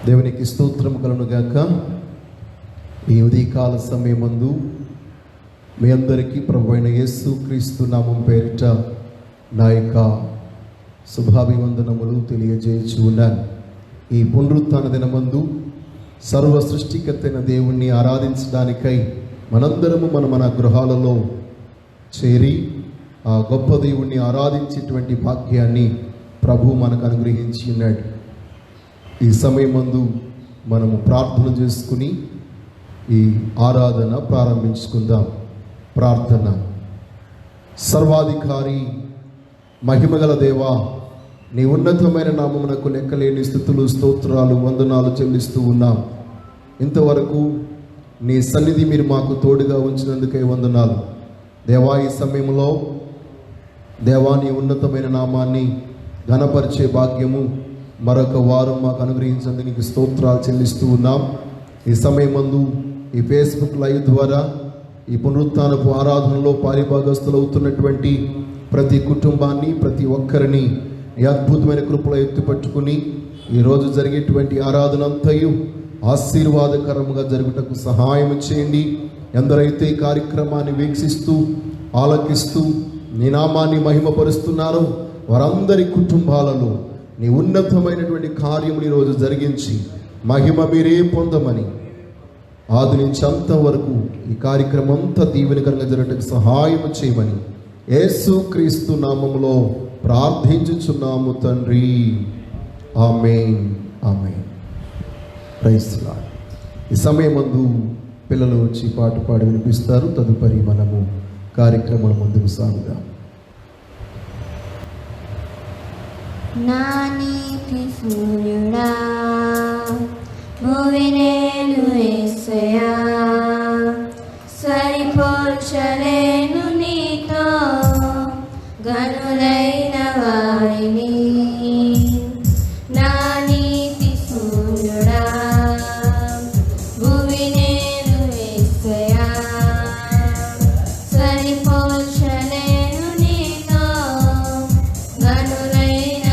దేవునికి స్తోత్రం కలుగును గాక. ఈ ఉదయకాల సమయమందు మీ అందరికీ ప్రభువైన యేసు క్రీస్తు నామం పేరిట నా యొక్క శుభాభివందనములు తెలియజేయచ్చు ఉన్నాను. ఈ పునరుత్థాన దినమందు సర్వ సృష్టికర్తైన దేవుణ్ణి ఆరాధించడానికై మనందరము మన గృహాలలో చేరి ఆ గొప్ప దేవుణ్ణి ఆరాధించేటువంటి భాగ్యాన్ని ప్రభు మనకు అనుగ్రహించి ఉన్నాడు. ఈ సమయమందు మనము ప్రార్థన చేసుకుని ఈ ఆరాధన ప్రారంభించుకుందాం. ప్రార్థన. సర్వాధికారి మహిమగల దేవా, నీ ఉన్నతమైన నామమునకు లెక్కలేని స్థుతులు, స్తోత్రాలు, వందనాలు చెల్లిస్తూ ఉన్నాం. ఇంతవరకు నీ సన్నిధి మీరు మాకు తోడుగా ఉంచినందుకే వందనాలు దేవా. ఈ సమయంలో దేవా నీ ఉన్నతమైన నామాన్ని ఘనపరిచే భాగ్యము మరొక వారం మాకు అనుగ్రహించేందుకు నీకు స్తోత్రాలు చెల్లిస్తూ ఉన్నాం. ఈ సమయమందు ఈ ఫేస్బుక్ లైవ్ ద్వారా ఈ పునరుత్థానపు ఆరాధనలో పారిభాగస్తులు అవుతున్నటువంటి ప్రతి కుటుంబాన్ని, ప్రతి ఒక్కరిని ఈ అద్భుతమైన కృపలో ఎత్తుపట్టుకుని ఈరోజు జరిగేటువంటి ఆరాధన అంతయు ఆశీర్వాదకరముగా జరుగుటకు సహాయం చేయండి. ఎందరైతే ఈ కార్యక్రమాన్ని వీక్షిస్తూ ఆలకిస్తూ నీ నామాన్ని మహిమపరుస్తున్నారో వారందరి కుటుంబాలలో నీ ఉన్నతమైనటువంటి కార్యముని ఈరోజు జరిగించి మహిమ మీరే పొందమని, ఆది నుంచి అంతం వరకు ఈ కార్యక్రమం అంతా దీవెనకరంగా జరగడానికి సహాయం చేయమని యేసు క్రీస్తు నామములో ప్రార్థించుచున్నాము తండ్రి. ఆమేన్, ఆమేన్. Praise the Lord. ఈ సమయమందు పిల్లలు వచ్చి పాట పాడి వినిపిస్తారు. తదుపరి మనము కార్యక్రమం ముందుకు సాగుదాం. నా నీతి సూర్యుడా భువినేలు యేసయ్యా, సరిపోల్చలేను నీతో గనులైన వారిని. నా నీతి సూర్యుడా భువినేలు యేసయ్యా, సరిపోల్చలేను నీతో గనులైన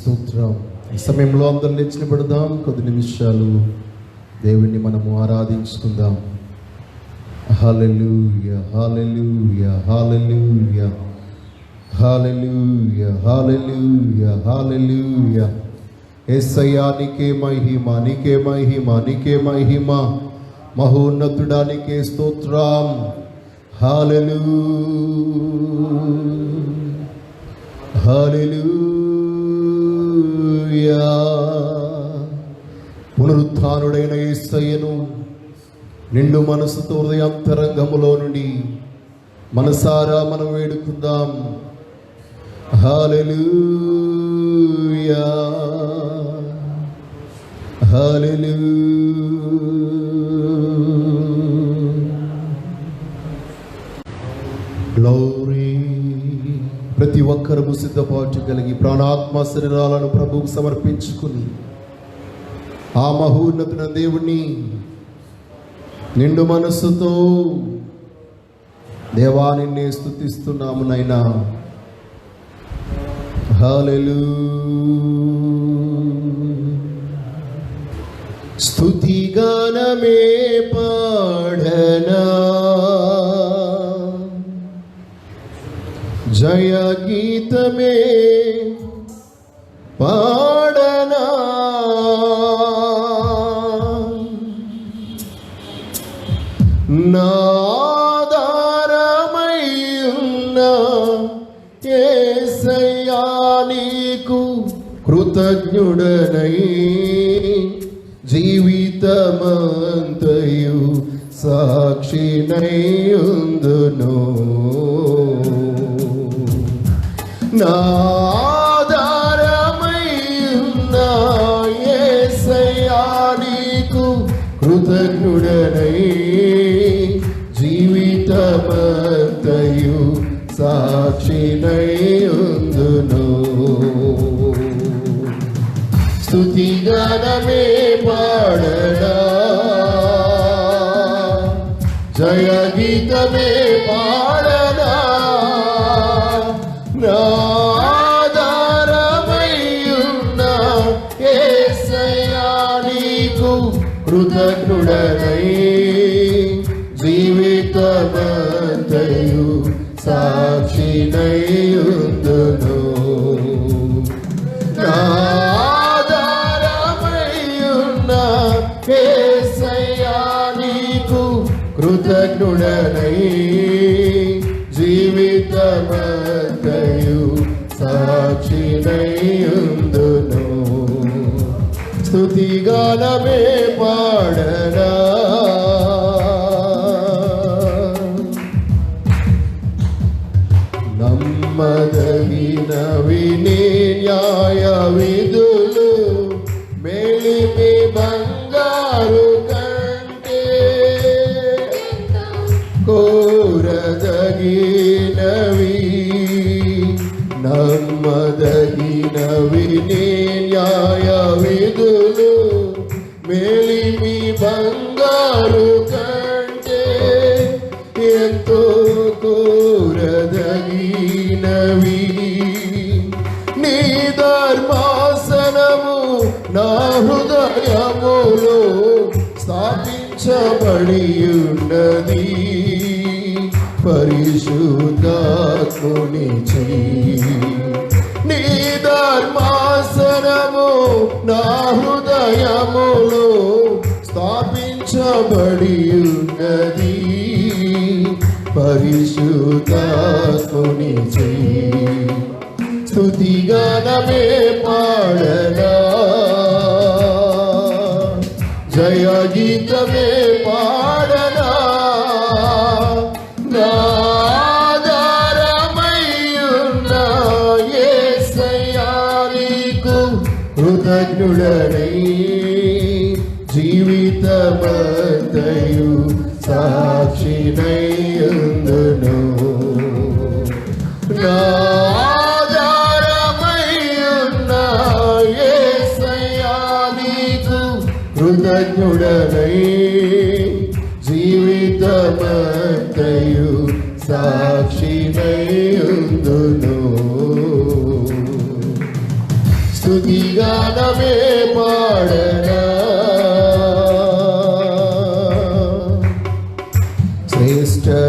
స్తోత్రం. ఈ సమయంలో అందరం లేచి నిలబడదాం. కొద్ది నిమిషాలు దేవుణ్ణి మనము ఆరాధించుకుందాం. హల్లెలూయా హల్లెలూయా హల్లెలూయా హల్లెలూయా హల్లెలూయా హల్లెలూయా. యేసయ్యా నీకే మహిమ, నీకే మహిమ, నీకే మహిమ. మహోన్నతుడా నీకే స్తోత్రం. హల్లెలూయా హల్లెలూయా. పునరుత్థానుడైన యేసయ్యను నిండు మనసుతో హృదయాంతరంగములో నుండి మనసారా మనం వేడుకుందాం. హల్లెలూయా హల్లెలూయా. గ్లోరీ. ప్రతి ఒక్కరము సిద్ధపాటు ప్రాణాత్మ శరీరాలను ప్రభువుకు సమర్పించుకుని ఆ మహోన్నతున దేవుణ్ణి నిండు మనస్సుతో దేవా నిన్నే స్తుతిస్తున్నాము నైనా. హల్లెలూయా. స్తుతిగానమే పాడనా, జయ గీతమే పాడనా, నాదారమయ్యున్న యేసయ్యా నీకు కృతజ్ఞుడనై జీవితమంతయు సాక్షినైయుందును. నాదారమయ్యున్న యేసయ్యా నీకు కృతజ్ఞుడనై జీవితమంతయు సాక్షినైయుందును. స్తుతిగానమే పాడనా, జయ గీతమే పాడనా, నాదారమయ్యున్న యేసయ్యా నీకు కృతజ్ఞుడనై జీవితమంతయు సాక్షినైయుందును. నాదారమయ్యున్న యేసయ్యా నీకు కృతజ్ఞుడనై జీవితమంతయు సాక్షినైయుందును. స్తుతిగానమే పాడనా, నమ్మదగినవి నీ న్యాయ విధులు, మేలిమి బంగారు కంటే కోరదగినవి. నమ్మదగినవి నీ న్యాయ విధులు, మేలిమి బంగారు కంటే ఎంతో కోరదగినవి. నీ ధర్మాసనము నా హృదయములో స్థాపించబడి ఉన్నది. పరిశుద్ధాత్మునిచే నీ ధర్మాసనము నా హృదయములో స్థాపించబడి ఉన్నది. పరిశుద్ధాత్మునిచే స్తుతిగానమే పాడనా, జయ గీతమే పాడనా, నాదారమయ్యున్న యేసయ్యా నీకు కృతజ్ఞుడనై జీవితమంతయు సాక్షినైయుందును. నాదారమయ్యున్న యేసయ్యా నీకు కృతజ్ఞుడనై జీవితమంతయు సాక్షినైయుందును. స్తుతిగానమే పాడనా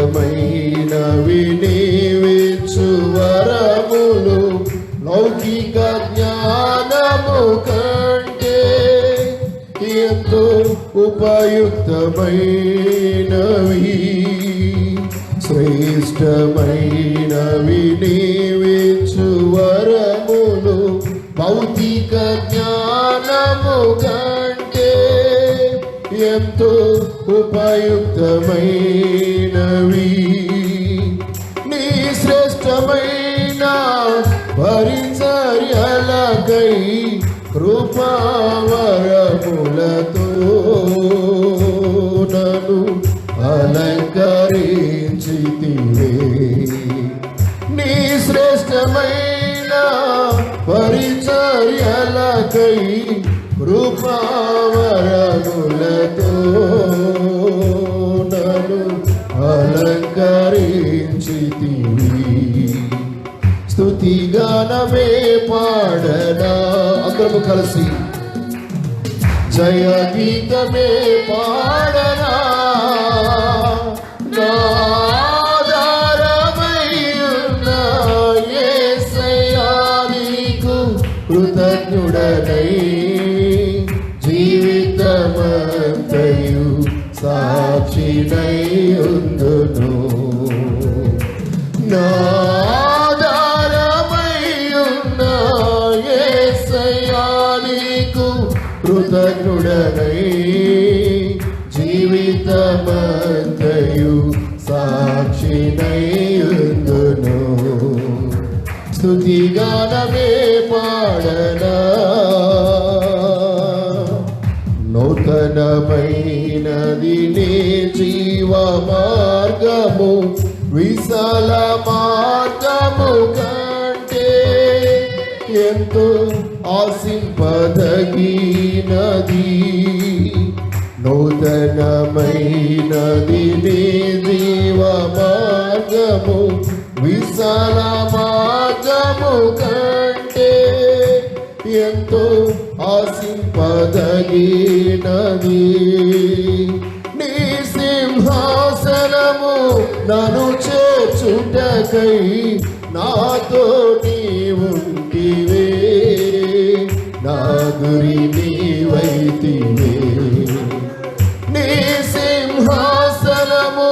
శ్రేష్టమైనవి నీవిచ్చు వరములు లౌకిక జ్ఞానము కంటే ఎంతో ఉపయుక్తమైనవి శ్రేష్టమైనవి నీవిచ్చు వరములు భౌతిక జ్ఞానము కంటే ఎంతో ఉపయుక్తమైనవి నీ శ్రేష్టమైన పరిచర్యలకై కృపావరములతో నన్ను అలంకరించితివే నీ శ్రేష్టమైన పరిచర్యలకై కృపావరములతో నన్ను అలంకరించితివి స్తుతిగానమే పాడనా అందరము కలిసి జయ గీతమే పాడనా నాధారమయ్యున్న యేసయ్యా నీకు కృతజ్ఞుడనై జీవితమంతయు సాక్షినై ఉందును నాధారమయ్యున్న యేసయ్యా నీకు కృతజ్ఞుడనై జీవితమంతయు సాక్షినై ఉందును స్తుతిగానమే పాడనా నూతనమైనది నీ జీవ మార్గము విశాల మార్గము కంటే ఎంతో ఆశింపదగినది నూతనమైనది నీ జీవ మార్గము విశాల మార్గము కంటే ఎంతో ఆశింపదగినది నీ సింహాసనము నన్ను చేర్చుటకై నాతో నీవుంటివే నా గురి నీవైతివే నీ సింహాసనము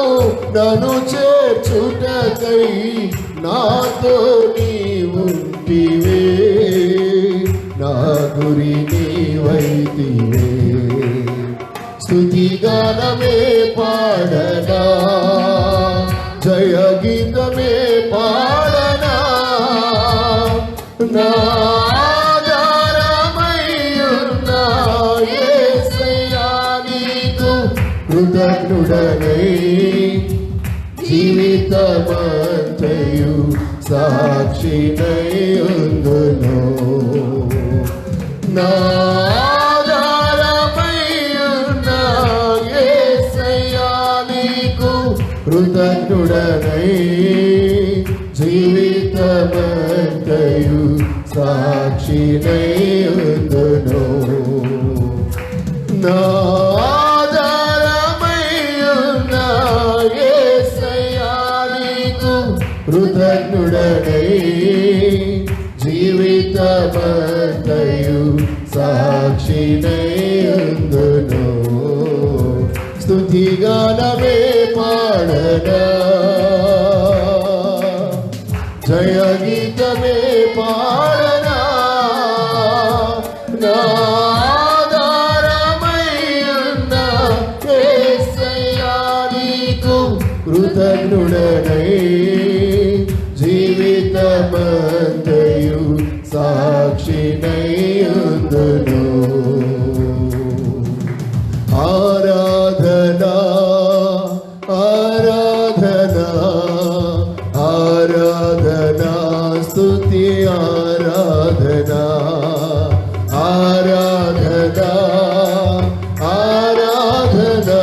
నన్ను చేర్చుటకై నాతో నీవుంటివే నా గురి నీవైతివే స్తుతిగానమే పాడనా జయ గీతమే పాడనా నాధారమయ్యున్న యేసయ్యా నీకు కృతజ్ఞుడనై జీవితమంతయు సాక్షినై ఉందును నాధారమయ్యున్న యేసయ్యా నీకు కృతజ్ఞుడనై జీవితమంతయు సాక్షినై ఉందును నాధారమయ్యున్న యేసయ్యా నీకు కృతజ్ఞుడనై జీవితమంతయు సాక్షినై ఉందును స్తుతిగానమే పాడనా జయ గీతమే పాడనా నాధారమయ్యున్న యేసయ్యా నీకు కృతజ్ఞుడనై జీవితమంతయు సాక్షినై ఉందును ఆరాధనా ఆరాధనా ఆరాధనా స్తుతి ఆరాధనా ఆరాధనా ఆరాధనా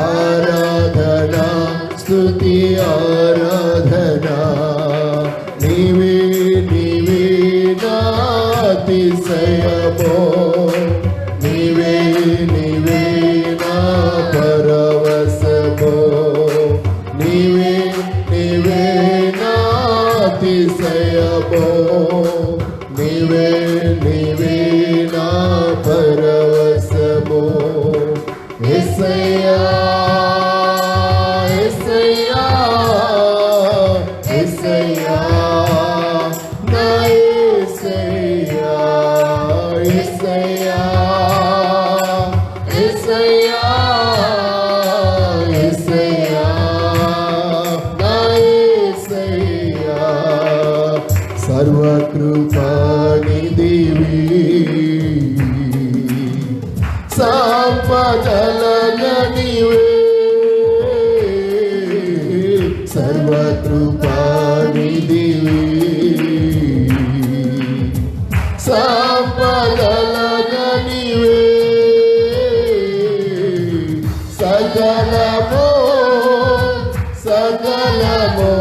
ఆరాధనా స్తుతి నీవే నా పరవశము, నీవే నీవే నా అతిశయము, నీవే నీవే నా పరవశము. యేసయ్యా యేసయ్యా యేసయ్యా నా యేసయ్యా యేసయ్యా యేసయ్యా యేసయ్యా నా యేసయ్యా. సర్వకృపానిధివి సంపదలగనివే, సర్వకృపానిధివి సంపదలగనివే, సకలము సకలము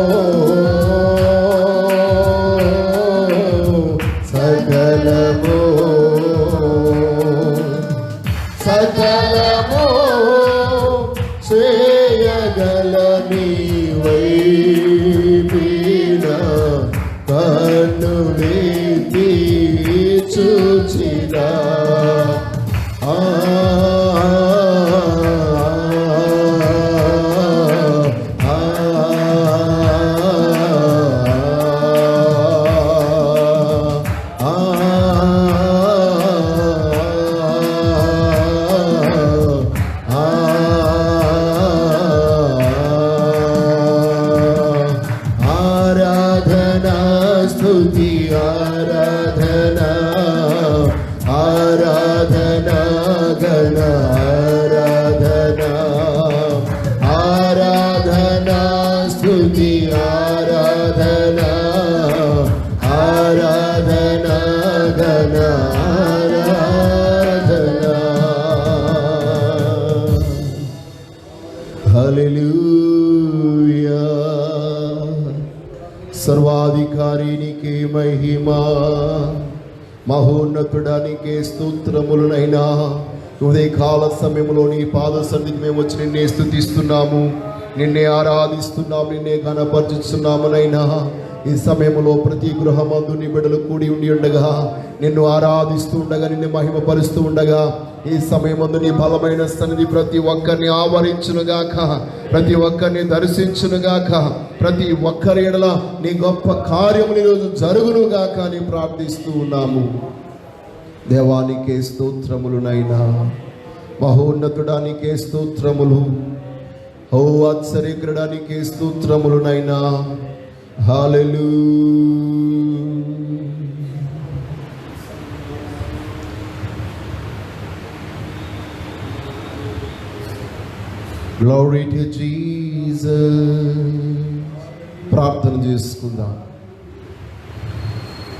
సకలము సకలము చేయగల నీవైన కన్నులెత్తి చూచినా ఆరాధనా స్తుతి ఆరాధనా ఆరాధనా గణ ఆరాధనా ఆరాధనా స్తుతి ఆరాధనా ఆరాధనా గణ ఆరాధనా. హల్లెలూయా. సర్వాధికారినికే మహిమా, మహోన్నతుడానికే స్తోత్రములనైనా. ఉదయకాల సమయంలో నీ పాద సన్నిధి మేము వచ్చి నిన్నే స్తుతిస్తున్నాము, నిన్నే ఆరాధిస్తున్నాము, నిన్నే ఘనపరచుతున్నామునైనా. ఈ సమయంలో ప్రతి గృహమందు నీ బిడ్డలు కూడి ఉండి ఉండగా, నిన్ను ఆరాధిస్తూ ఉండగా, నిన్ను మహిమపరుస్తూ ఉండగా, ఈ సమయమందు నీ బలమైన సన్నిధి ప్రతి ఒక్కరిని ఆవరించునుగాక, ప్రతి ఒక్కరిని దర్శించునుగాక, ప్రతి ఒక్కరి ఎడల నీ గొప్ప కార్యములు ఈరోజు జరుగునుగాక అని ప్రార్థిస్తూ ఉన్నాము. దేవానికే స్తోత్రములునైనా, మహోన్నతుడానికే స్తోత్రములు, ఓ ఆశ్చర్యకరుడానికే స్తోత్రములునైనా. హల్లెలూయా. Glory to Jesus. ప్రార్థన చేసుకుందాం.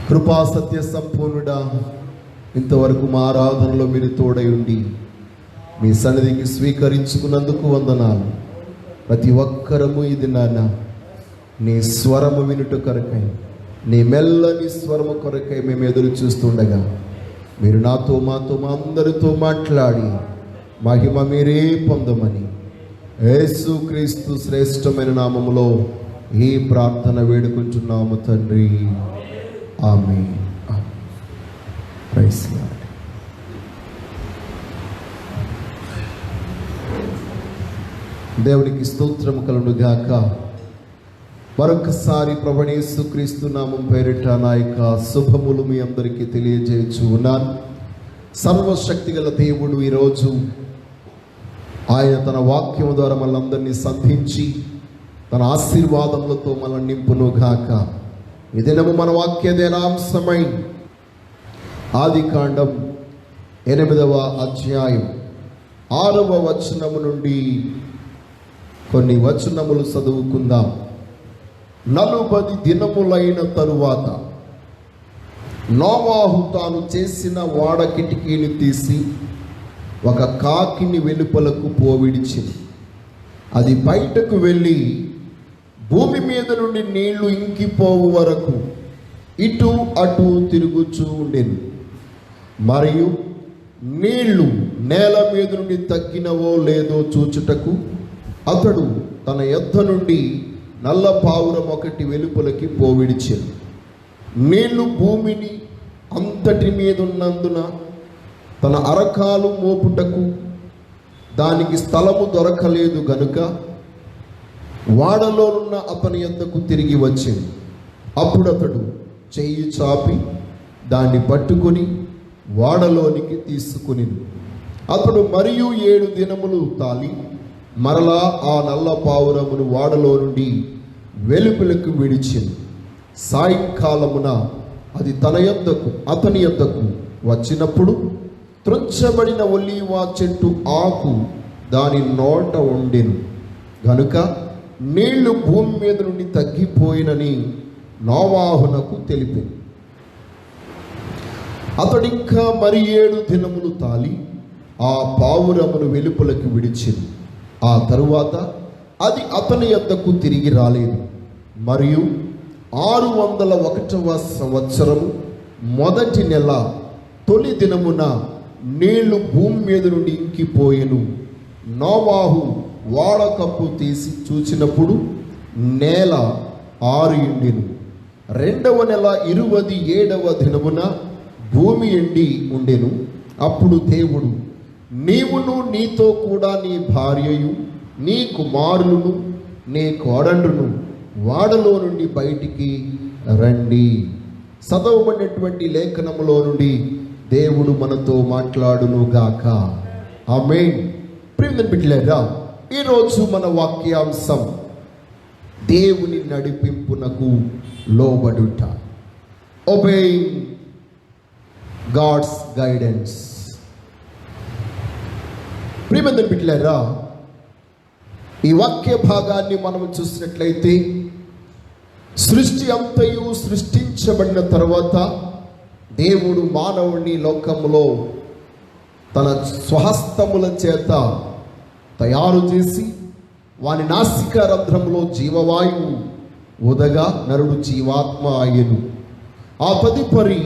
కృపా సత్య సంపూర్ణుడా, ఇంతవరకు మా ఆరాధనలో మీరు తోడై ఉండి మీ సన్నిధికి స్వీకరించుకున్నందుకు వందనాలు. ప్రతి ఒక్కరము ఇది నాన్న నీ స్వరము వినుట కొరకై, నీ మెల్లని స్వరము కొరకై మేము ఎదురు చూస్తుండగా, మీరు నాతో మాతో మా అందరితో మాట్లాడి మహిమ మీరే పొందమని యేసుక్రీస్తు శ్రేష్టమైన నామములో ఈ ప్రార్థన వేడుకుంటున్నాము తండ్రి. ఆమేన్. Praise Lord. దేవునికి స్తోత్రము కలుగును గాక. మరొకసారి ప్రభువైన యేసుక్రీస్తు నామం పేరిట నా యొక్క శుభములు మీ అందరికీ తెలియజేయచ్చు ఉన్నాను. సర్వశక్తి గల దేవుడు ఈరోజు ఆయన తన వాక్యము ద్వారా మనందరినీ సంధించి తన ఆశీర్వాదములతో మనల్ని నింపును గాక. ఈ దినము మన వాక్య ధ్యానాంశమై ఆదికాండం 8వ అధ్యాయం 6వ వచనము నుండి కొన్ని వచనములు చదువుకుందాం. 40 దినములైన తరువాత నోవాహు తాను చేసిన వాడ కిటికీని తీసి ఒక కాకిని వెలుపలకు పోవిడిచింది. అది బయటకు వెళ్ళి భూమి మీద నుండి నీళ్లు ఇంకిపోవు వరకు ఇటు అటు తిరుగుచూ ఉండేది. మరియు నీళ్లు నేల మీద నుండి తగ్గినవో లేదో చూచుటకు అతడు తన యొద్ద నుండి నల్ల పావురం ఒకటి వెలుపలకి పోవిడిచెను. నీళ్లు భూమిని అంతటి మీద ఉన్నందున తన అరకాలు మోపుటకు దానికి స్థలము దొరకలేదు గనుక వాడలో ఉన్న అతని యొద్దకు తిరిగి వచ్చింది. అప్పుడు అతడు చెయ్యి చాపి దాన్ని పట్టుకొని వాడలోనికి తీసుకుని అతడు మరియు 7 దినములు తాలి మరలా ఆ నల్ల పావురమును వాడలో నుండి వెలుపలకు విడిచింది. సాయంకాలమున అది అతని యొద్దకు వచ్చినప్పుడు త్రుంచబడిన ఒలీవ చెట్టు ఆకు దాని నోట ఉండెను గనుక నీళ్లు భూమి మీద నుండి తగ్గిపోయినని నోవాహునకు తెలిపింది. అతడింకా మరి 7 దినములు తాలి ఆ పావురమును వెలుపలకు విడిచింది. ఆ తరువాత అది అతని యొద్దకు తిరిగి రాలేదు. మరియు 601వ సంవత్సరము మొదటి నెల తొలి దినమున నీళ్లు భూమి మీద నుండి ఇంకిపోయెను. నోవాహు వాడకప్పు తీసి చూచినప్పుడు నేల ఆరియుండెను. 2వ నెల 27వ దినమున భూమి ఎండి ఉండెను. అప్పుడు దేవుడు, నీవును నీతో కూడా నీ భార్యయు నీ కుమారులను నీ కోడళ్ళను వాడలో నుండి బయటికి రండి. చదవబడినటువంటి లేఖనములో నుండి దేవుడు మనతో మాట్లాడును గాక. ఆమేన్. ప్రియమైన బిడ్డలారా, ఈరోజు మన వాక్యాంశం దేవుని నడిపింపునకు లోబడుట. Obeying God's guidance. ప్రియమైన బిడ్డలారా, ఈ వాక్య భాగాన్ని మనం చూసినట్లయితే సృష్టి అంతయు సృష్టించబడిన తర్వాత దేవుడు మానవుని లోకములో తన స్వహస్తముల చేత తయారు చేసి వాని నాసిక రంధ్రములో జీవవాయువు ఉదగా నరుడు జీవాత్మ అయ్యెను. ఆ తదుపరి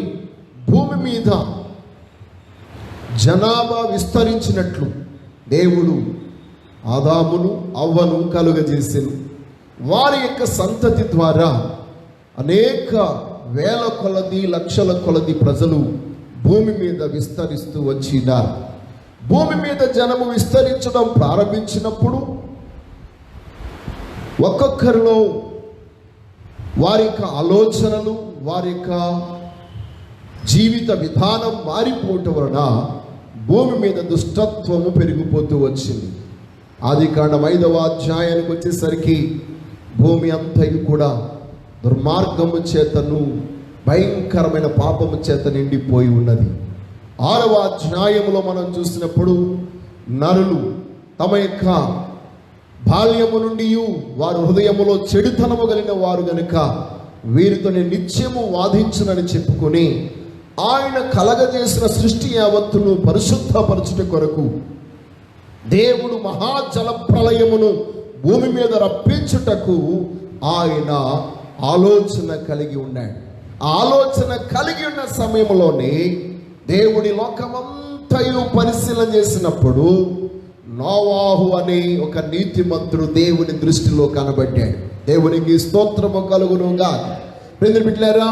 భూమి మీద జనాభా విస్తరించినట్లు దేవుడు ఆదామును అవ్వను కలుగజేసెను. వారి యొక్క సంతతి ద్వారా అనేక వేల కొలది లక్షల కొలది ప్రజలు భూమి మీద విస్తరిస్తూ వచ్చినారు. భూమి మీద జనము విస్తరించడం ప్రారంభించినప్పుడు ఒక్కొక్కరిలో వారి యొక్క ఆలోచనలు, వారి యొక్క జీవిత విధానం మారిపోవటం వలన భూమి మీద దుష్టత్వము పెరిగిపోతూ వచ్చింది. ఆదికాండం 5వ అధ్యాయానికి వచ్చేసరికి భూమి అంతయు కూడా దుర్మార్గము చేతను భయంకరమైన పాపము చేత నిండిపోయి ఉన్నది. 6వ అధ్యాయములో మనం చూసినప్పుడు నరులు తమ యొక్క బాల్యము నుండి వారు హృదయములో చెడుతనము కలిగిన వారు గనుక వీరితో నిత్యము వాదించునని చెప్పుకొని ఆయన కలగజేసిన సృష్టి యావత్తును పరిశుద్ధపరచుట కొరకు దేవుడు మహాజల ప్రళయమును భూమి మీద రప్పించుటకు ఆయన ఆలోచన కలిగి ఉన్నాడు. ఆలోచన కలిగి ఉన్న సమయంలోనే దేవుడి లోకమంతయు పరిశీలన చేసినప్పుడు నోవాహు అనే ఒక నీతిమంతుడు దేవుని దృష్టిలో కనబడ్డాడు. దేవునికి స్తోత్రము కలుగునుగా. బిడ్డలారా,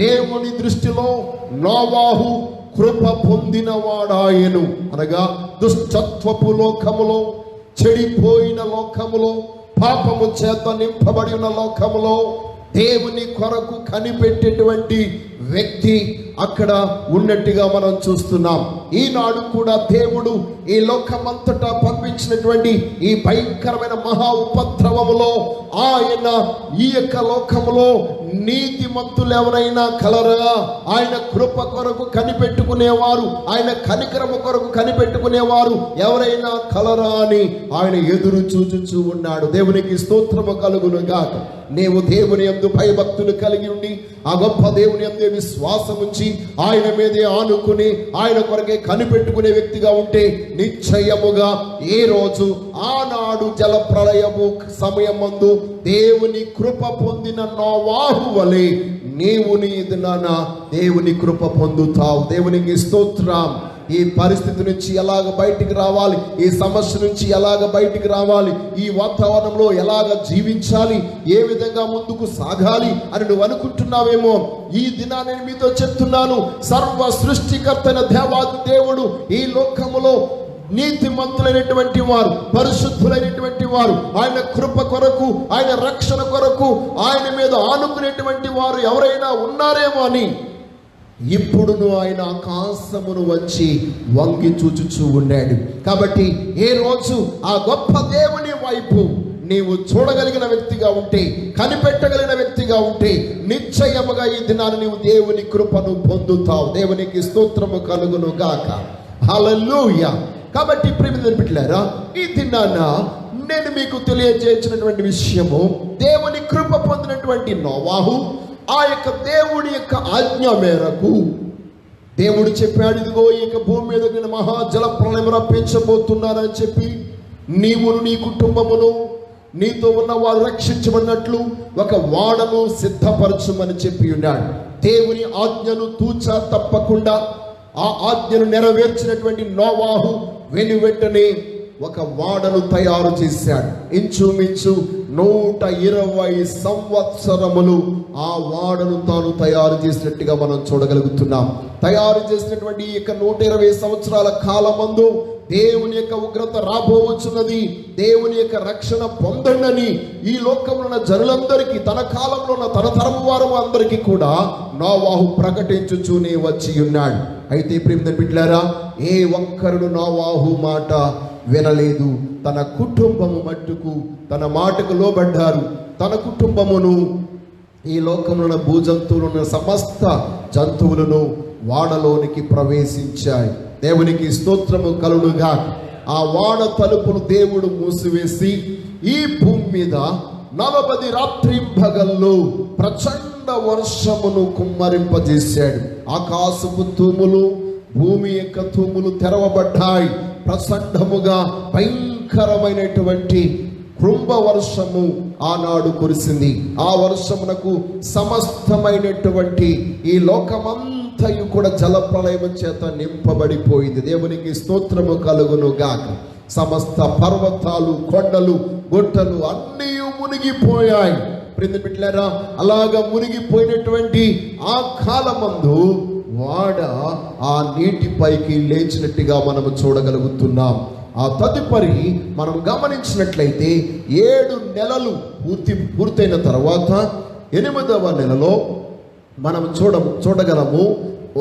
దేవుని దృష్టిలో నోవాహు కృప పొందినవాడాయను. అనగా దుష్టత్వపు లోకములో, చెడిపోయిన లోకములో, పాపము చేత నింపబడి ఉన్న లోకములో దేవుని కొరకు కనిపెట్టేటువంటి వ్యక్తి అక్కడ ఉన్నట్టుగా మనం చూస్తున్నాం. ఈనాడు కూడా దేవుడు ఈ లోకమంతటా పంపించినటువంటి ఈ భయంకరమైన మహా ఉపద్రవములో ఆయన ఈ యొక్క లోకములో నీతిమంతులు ఎవరైనా కలరా, ఆయన కృప కొరకు కనిపెట్టుకునేవారు, ఆయన కనికరము కొరకు కనిపెట్టుకునేవారు ఎవరైనా కలరా అని ఆయన ఎదురు చూచుచూ ఉన్నాడు. దేవునికి స్తోత్రము కలుగును గాక. నీవు దేవుని యందు భయభక్తులు కలిగి ఉండి ఆ గొప్ప దేవుని యందు విశ్వాసం ఉంచి ఆయన మీదే ఆనుకుని ఆయన కొరకే కనిపెట్టుకునే వ్యక్తిగా ఉంటే నిశ్చయముగా ఏ రోజు ఆనాడు జల ప్రళయము సమయమందు దేవుని కృప పొందిన నోవాహు వలె నీవు నీ దినాన దేవుని కృప పొందుతావు. దేవునికి స్తోత్రం. ఈ పరిస్థితి నుంచి ఎలాగ బయటికి రావాలి, ఈ సమస్య నుంచి ఎలాగ బయటికి రావాలి, ఈ వాతావరణంలో ఎలాగ జీవించాలి, ఏ విధంగా ముందుకు సాగాలి అని నువ్వు అనుకుంటున్నావేమో. ఈ దినాన్ని నేను మీతో చెప్తున్నాను, సర్వ సృష్టికర్తైన దేవాది దేవుడు ఈ లోకములో నీతిమంతులైనటువంటి వారు, పరిశుద్ధులైనటువంటి వారు, ఆయన కృప కొరకు, ఆయన రక్షణ కొరకు, ఆయన మీద ఆనుకునేటువంటి వారు ఎవరైనా ఉన్నారేమో అని ఇప్పుడును ఆయన ఆకాశమును వచ్చి వంగి చూచుచూ ఉన్నాడు. కాబట్టి ఏ రోజు ఆ గొప్ప దేవుని వైపు నీవు చూడగలిగిన వ్యక్తిగా ఉంటే, కనిపెట్టగలిగిన వ్యక్తిగా ఉంటే, నిశ్చయముగా ఈ దినాన్ని నీవు దేవుని కృపను పొందుతావు. దేవునికి స్తోత్రము కలుగును గాక. హల్లెలూయా. కాబట్టి ప్రియమైన బిడ్డలారా, ఈ దినాన నేను మీకు తెలియజేసినటువంటి విషయము, దేవుని కృప పొందినటువంటి నోవాహు ఆ యొక్క దేవుడి యొక్క ఆజ్ఞ మేరకు దేవుడు చెప్పాడు, ఇదిగో ఈ యొక్క భూమి మీద నేను మహాజల ప్రళయం రప్పించబోతున్నానని చెప్పి నీవును నీ కుటుంబమును నీతో ఉన్న వారు రక్షించబడినట్లు ఒక వాడను సిద్ధపరచమని చెప్పి ఉన్నాడు. దేవుని ఆజ్ఞను తూచా తప్పకుండా ఆ ఆజ్ఞను నెరవేర్చినటువంటి నోవాహు వెనువెంటనే ఒక వాడను తయారు చేశాడు. ఇంచుమించు 120 సంవత్సరములు ఆ వాడను తాను తయారు చేసినట్టుగా మనం చూడగలుగుతున్నాం. తయారు చేసినటువంటి ఈ యొక్క 120 సంవత్సరాల కాలమందు దేవుని యొక్క ఉగ్రత రాబోవచ్చున్నది, దేవుని యొక్క రక్షణ పొందండి ఈ లోకంలో ఉన్న జనులందరికీ, తన కాలంలో ఉన్న తన తరము వారు అందరికీ కూడా నోవాహు ప్రకటించుచూనే వచ్చి ఉన్నాడు. అయితే ప్రియమైన బిడ్డలారా, ఏ ఒక్కరును నోవాహు మాట వినలేదు. తన కుటుంబము మట్టుకు తన మాటకు లోబడ్డారు. తన కుటుంబమును, ఈ లోకంలో ఉన్న భూజంతువులు ఉన్న సమస్త జంతువులను వాడలోనికి ప్రవేశించాయి. దేవునికి స్తోత్రము కలుగునుగా. ఆ వాడ తలుపులు దేవుడు మూసివేసి ఈ భూమి మీద 40 రాత్రింపగళ్ళు ప్రచండ వర్షమును కుమ్మరింపజేశాడు. ఆకాశపు తూములు, భూమి యొక్క తూములు తెరవబడ్డాయి. ప్రచండముగా భయంకరమైనటువంటి కృంభ వర్షము ఆనాడు కురిసింది. ఆ వర్షమునకు సమస్తమైనటువంటి ఈ లోకమంతయు కూడా జలప్రళయం చేత నింపబడిపోయింది. దేవునికి స్తోత్రము కలుగును గాక. సమస్త పర్వతాలు, కొండలు, గుట్టలు అన్నీ మునిగిపోయాయి. ప్రియమిత్రులారా, అలాగా మునిగిపోయినటువంటి ఆ కాలమందు వాడ ఆ నీటిపైకి లేచినట్టుగా మనము చూడగలుగుతున్నాం. ఆ తదుపరి మనం గమనించినట్లయితే 7 నెలలు పూర్తయిన తర్వాత 8వ నెలలో మనం చూడగలము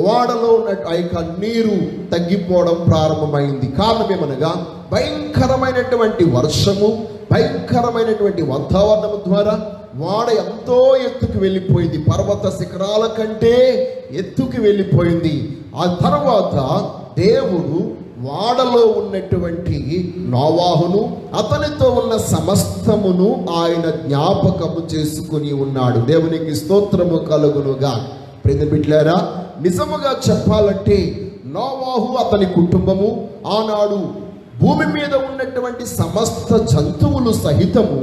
వాడలో ఉన్న ఆ యొక్క నీరు తగ్గిపోవడం ప్రారంభమైంది. కారణం ఏమనగా భయంకరమైనటువంటి వర్షము, భయంకరమైనటువంటి వాతావరణం ద్వారా వాడ ఎంతో ఎత్తుకు వెళ్ళిపోయింది. పర్వత శిఖరాల కంటే ఎత్తుకు వెళ్ళిపోయింది. ఆ తర్వాత దేవుడు వాడలో ఉన్నటువంటి నోవాహును, అతనితో ఉన్న సమస్తమును ఆయన జ్ఞాపకము చేసుకుని ఉన్నాడు. దేవునికి స్తోత్రము కలుగునుగా. ప్రియమైన బిడ్డలారా, నిజముగా చెప్పాలంటే నోవాహు, అతని కుటుంబము, ఆనాడు భూమి మీద ఉన్నటువంటి సమస్త జంతువులు సహితము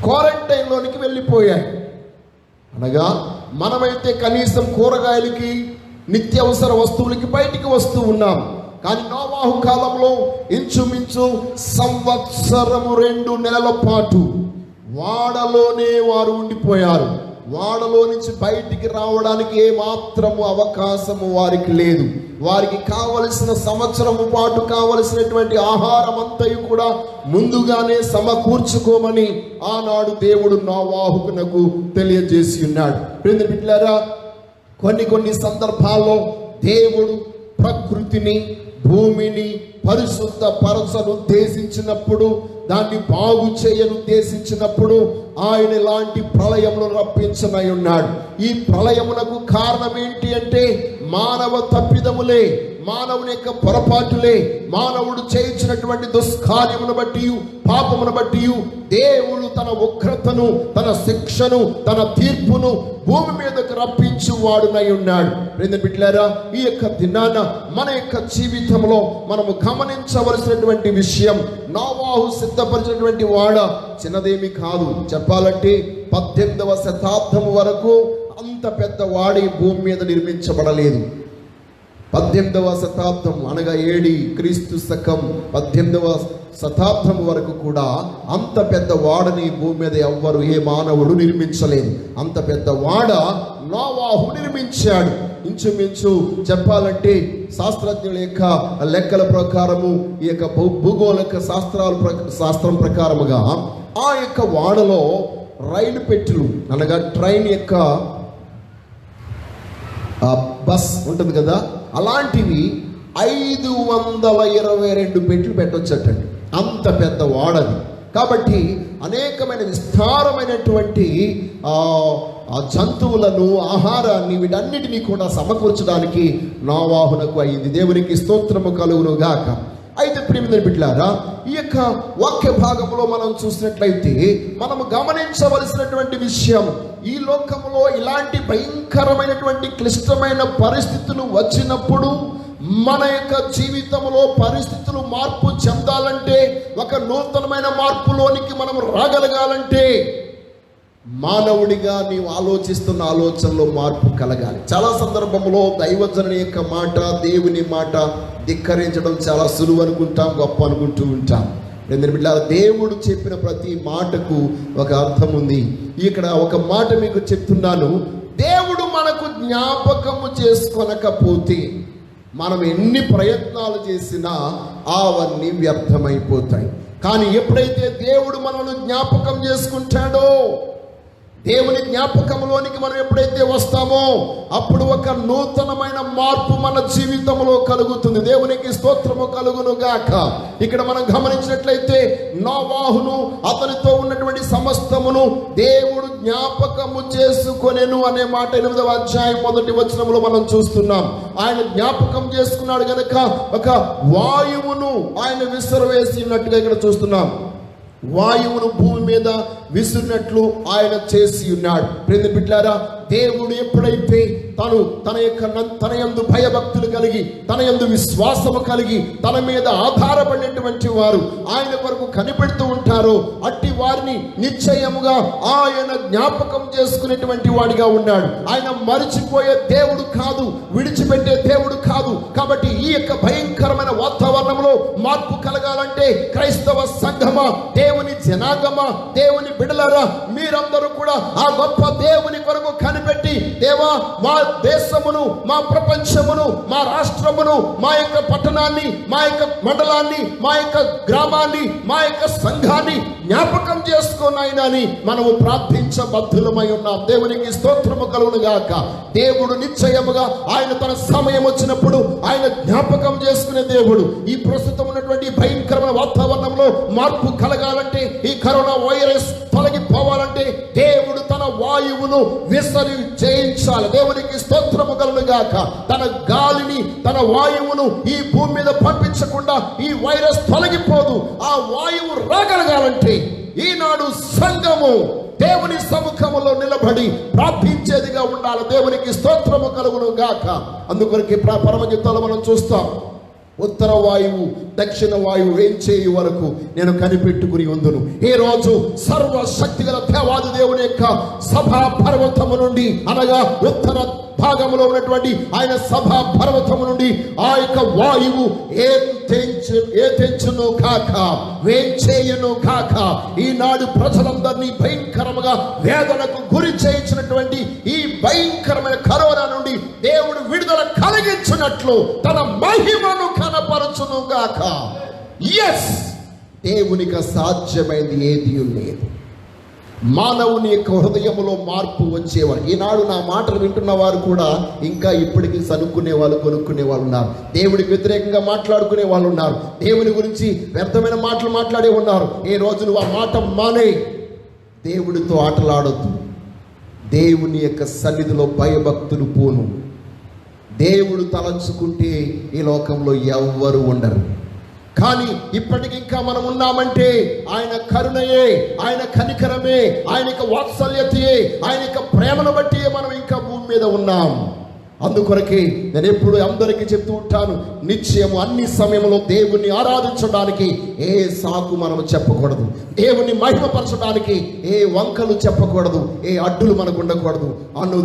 క్వారంటైన్లోనికి వెళ్ళిపోయాయి. అనగా మనమైతే కనీసం కూరగాయలకి, నిత్యావసర వస్తువులకి బయటికి వస్తూ ఉన్నాం. కానీ నోవాహు కాలంలో ఇంచుమించు 1 సంవత్సరము 2 నెలల పాటు వాడలోనే వారు ఉండిపోయారు. వాడలో నుంచి బయటికి రావడానికి ఏమాత్రము అవకాశము వారికి లేదు. వారికి కావలసిన సంవత్సరము పాటు కావలసినటువంటి ఆహారం అంతయు కూడా ముందుగానే సమకూర్చుకోమని ఆనాడు దేవుడు నోవాహుకు తెలియజేసి ఉన్నాడు. ప్రియమైన బిడ్డలారా, కొన్ని సందర్భాల్లో దేవుడు ప్రకృతిని, భూమిని పరిశుద్ధపరచను ఉద్దేశించినప్పుడు, దాన్ని బాగు చేయను ఉద్దేశించినప్పుడు ఆయన ఇలాంటి ప్రళయమును రప్పించనై ఉన్నాడు. ఈ ప్రళయమునకు కారణం ఏంటి అంటే మానవ తప్పిదములే, మానవుని యొక్క పొరపాటులే, మానవుడు చేయించినటువంటి దుష్కార్యమును బట్టి, పాపమును బట్టి దేవుడు తన ఉగ్రతను, తన శిక్షను, తన తీర్పును భూమి మీదకు రప్పించువాడునై ఉన్నాడు. ప్రియమైన బిడ్డలారా, ఈ యొక్క దినాన మన యొక్క జీవితంలో మనము గమనించవలసినటువంటి విషయం, నోవాహు సిద్ధపరిచినటువంటి వాడ చిన్నదేమి కాదు. చెప్పాలంటే 18వ శతాబ్దం వరకు అంత పెద్ద వాడి భూమి మీద నిర్మించబడలేదు. 18వ శతాబ్దం అనగా ఏడి క్రీస్తు శకం 18వ శతాబ్దం వరకు కూడా అంత పెద్ద వాడని భూమి మీద ఎవ్వరు ఏ మానవుడు నిర్మించలేదు. అంత పెద్ద వాడ నోవాహు నిర్మించాడు. ఇంచుమించు చెప్పాలంటే శాస్త్రజ్ఞుల యొక్క లెక్కల ప్రకారము, ఈ యొక్క భూగోళిక శాస్త్రం ప్రకారముగా ఆ యొక్క వాడలో రైలు పెట్టెలు అనగా ట్రైన్ యొక్క బస్ ఉంటుంది కదా, అలాంటివి 522 పెట్టెలు పెట్టొచ్చటండి. అంత పెద్ద వాడది. కాబట్టి అనేకమైన విస్తారమైనటువంటి జంతువులను, ఆహారాన్ని, వీటన్నిటినీ కూడా సమకూర్చడానికి నోవాహునకు అయింది. దేవునికి స్తోత్రము కలుగును గాక. అయితే ప్రియమైన బిడ్డలారా, ఈ యొక్క వాక్య భాగంలో మనం చూసినట్లయితే మనము గమనించవలసినటువంటి విషయం, ఈ లోకంలో ఇలాంటి భయంకరమైనటువంటి క్లిష్టమైన పరిస్థితులు వచ్చినప్పుడు మన యొక్క జీవితంలో పరిస్థితులు మార్పు చెందాలంటే, ఒక నూతనమైన మార్పులోనికి మనం రాగలగాలంటే మానవుడిగా నీవు ఆలోచిస్తున్న ఆలోచనలో మార్పు కలగాలి. చాలా సందర్భంలో దైవజనుని యొక్క మాట, దేవుని మాట ధిక్కరించడం చాలా సులువు అనుకుంటాం, గొప్ప అనుకుంటూ ఉంటాం. దేవుడు చెప్పిన ప్రతి మాటకు ఒక అర్థం ఉంది. ఇక్కడ ఒక మాట మీకు చెప్తున్నాను. దేవుడు మనకు జ్ఞాపకము చేసుకొనకపోతే మనం ఎన్ని ప్రయత్నాలు చేసినా అవన్నీ వ్యర్థమైపోతాయి. కానీ ఎప్పుడైతే దేవుడు మనల్ని జ్ఞాపకం చేసుకుంటాడో, దేవుని జ్ఞాపకంలోనికి మనం ఎప్పుడైతే వస్తామో అప్పుడు ఒక నూతనమైన మార్పు మన జీవితంలో కలుగుతుంది. దేవునికి స్తోత్రము కలుగును గాక. ఇక్కడ మనం గమనించినట్లయితే నోవాహును, అతనితో ఉన్నటువంటి సమస్తమును దేవుడు జ్ఞాపకము చేసుకొనెను అనే మాట 8వ అధ్యాయం 1వ వచనంలో మనం చూస్తున్నాం. ఆయన జ్ఞాపకం చేసుకున్నాడు గనక ఒక వాయువును ఆయన విసిరవేసినట్టుగా ఇక్కడ చూస్తున్నాం. వాయువును భూమి మీద విసిరినట్లు ఆయన చేసి ఉన్నాడు. ప్రియమైన బిడ్డలారా, దేవుడు ఎప్పుడైతే తన యందు భయభక్తులు కలిగి, తన యందు విశ్వాసము కలిగి, తన మీద ఆధారపడినటువంటి వారు ఆయన కొరకు కనిపెడుతూ ఉంటారో అట్టి వారిని నిశ్చయముగా ఆయన జ్ఞాపకం చేసుకునేటువంటి వాడిగా ఉన్నాడు. ఆయన మరిచిపోయే దేవుడు కాదు, విడిచిపెట్టే దేవుడు కాదు. కాబట్టి ఈ యొక్క భయంకరమైన వాతావరణంలో మార్పు కలగాలంటే క్రైస్తవ సంఘమా, దేవుని జనాంగమా, దేవుని బిడ్డలారా, మీరందరూ కూడా ఆ గొప్ప దేవుని కొరకు కనిపెట్టి, దేవా మా దేశమును, మా ప్రపంచమును, మా రాష్ట్రమును, మా యొక్క పట్టణాన్ని, మా యొక్క మండలాన్ని, మా యొక్క గ్రామాన్ని, మా యొక్క సంఘాన్ని జ్ఞాపకం చేసుకోనైనని మనము ప్రార్థించబద్ధులమై ఉన్నాం. దేవునికి స్తోత్రము కలుగును గాక. దేవుడు నిశ్చయముగా ఆయన తన సమయం వచ్చినప్పుడు ఆయన జ్ఞాపకం చేసుకునే దేవుడు. ఈ ప్రస్తుతం ఉన్నటువంటి భయంకరమైన వాతావరణంలో మార్పు కలగాలంటే, ఈ కరోనా వైరస్ తొలగిపోవాలంటే దేవుడు తన వాయువును విసరి చేయించాలి. దేవునికి స్తోత్రము కలుగును గాక. తన గాలిని, తన వాయువును ఈ భూమి మీద పంపించకుండా ఈ వైరస్ తొలగిపోదు. ఆ వాయువు రాగలగాలంటే ఈనాడు సంఘము దేవుని సముఖములో నిలబడి ప్రార్థించేదిగా ఉండాలి. దేవునికి స్తోత్రము కలుగును గాక. అందుకొరకే పరమగీతాలు మనం చూస్తాం. ఉత్తర వాయువు దక్షిణ వాయువు ఏం చేయు వరకు నేను కనిపెట్టుకుని ఉందును. ఈ రోజు సర్వశక్తిగల దేవాది దేవుని యొక్క సభా పర్వతము నుండి, అనగా ఉత్తర భాగంలో ఉన్నటువంటి ఆయన సభా పర్వతము నుండి ఆ యొక్క వాయువు ఏ తెంచును కాక, వేంచేయును కాక, ఈనాడు ప్రజలందరినీ భయంకరముగా వేదనకు గురి చేయించినటువంటి ఈ భయంకరమైన కరోనా నుండి దేవుడు విడుదల కలిగించినట్లు తన మహిమను కనపరచును గాక. ఎస్, దేవునికి సాధ్యమైంది ఏది లేదు. మానవుని యొక్క హృదయంలో మార్పు వచ్చేవారు. ఈనాడు నా మాటలు వింటున్న వారు కూడా ఇంకా ఇప్పటికీ సనుక్కునే వాళ్ళు, కొనుక్కునే వాళ్ళు ఉన్నారు. దేవుడికి వ్యతిరేకంగా మాట్లాడుకునే వాళ్ళు ఉన్నారు. దేవుని గురించి వ్యర్థమైన మాటలు మాట్లాడే ఉన్నారు. ఈ రోజు నువ్వు ఆ మాట మానే, దేవుడితో ఆటలాడొద్దు. దేవుని యొక్క సన్నిధిలో భయభక్తులు పోను. దేవుడు తలంచుకుంటే ఈ లోకంలో ఎవ్వరు ఉండరు. కానీ ఇప్పటికి ఇంకా మనం ఉన్నామంటే ఆయన కరుణయే, ఆయన కనికరమే, ఆయన యొక్క వాత్సల్యతయే, ఆయన యొక్క ప్రేమను బట్టి మనం ఇంకా భూమి మీద ఉన్నాం. అందుకొరకే నేను ఎప్పుడు అందరికీ చెప్తూ ఉంటాను, నిశ్చయము అన్ని సమయంలో దేవుణ్ణి ఆరాధించడానికి ఏ సాకు మనం చెప్పకూడదు, దేవుణ్ణి మహిమపరచడానికి ఏ వంకలు చెప్పకూడదు, ఏ అడ్డులు మనకు ఉండకూడదు.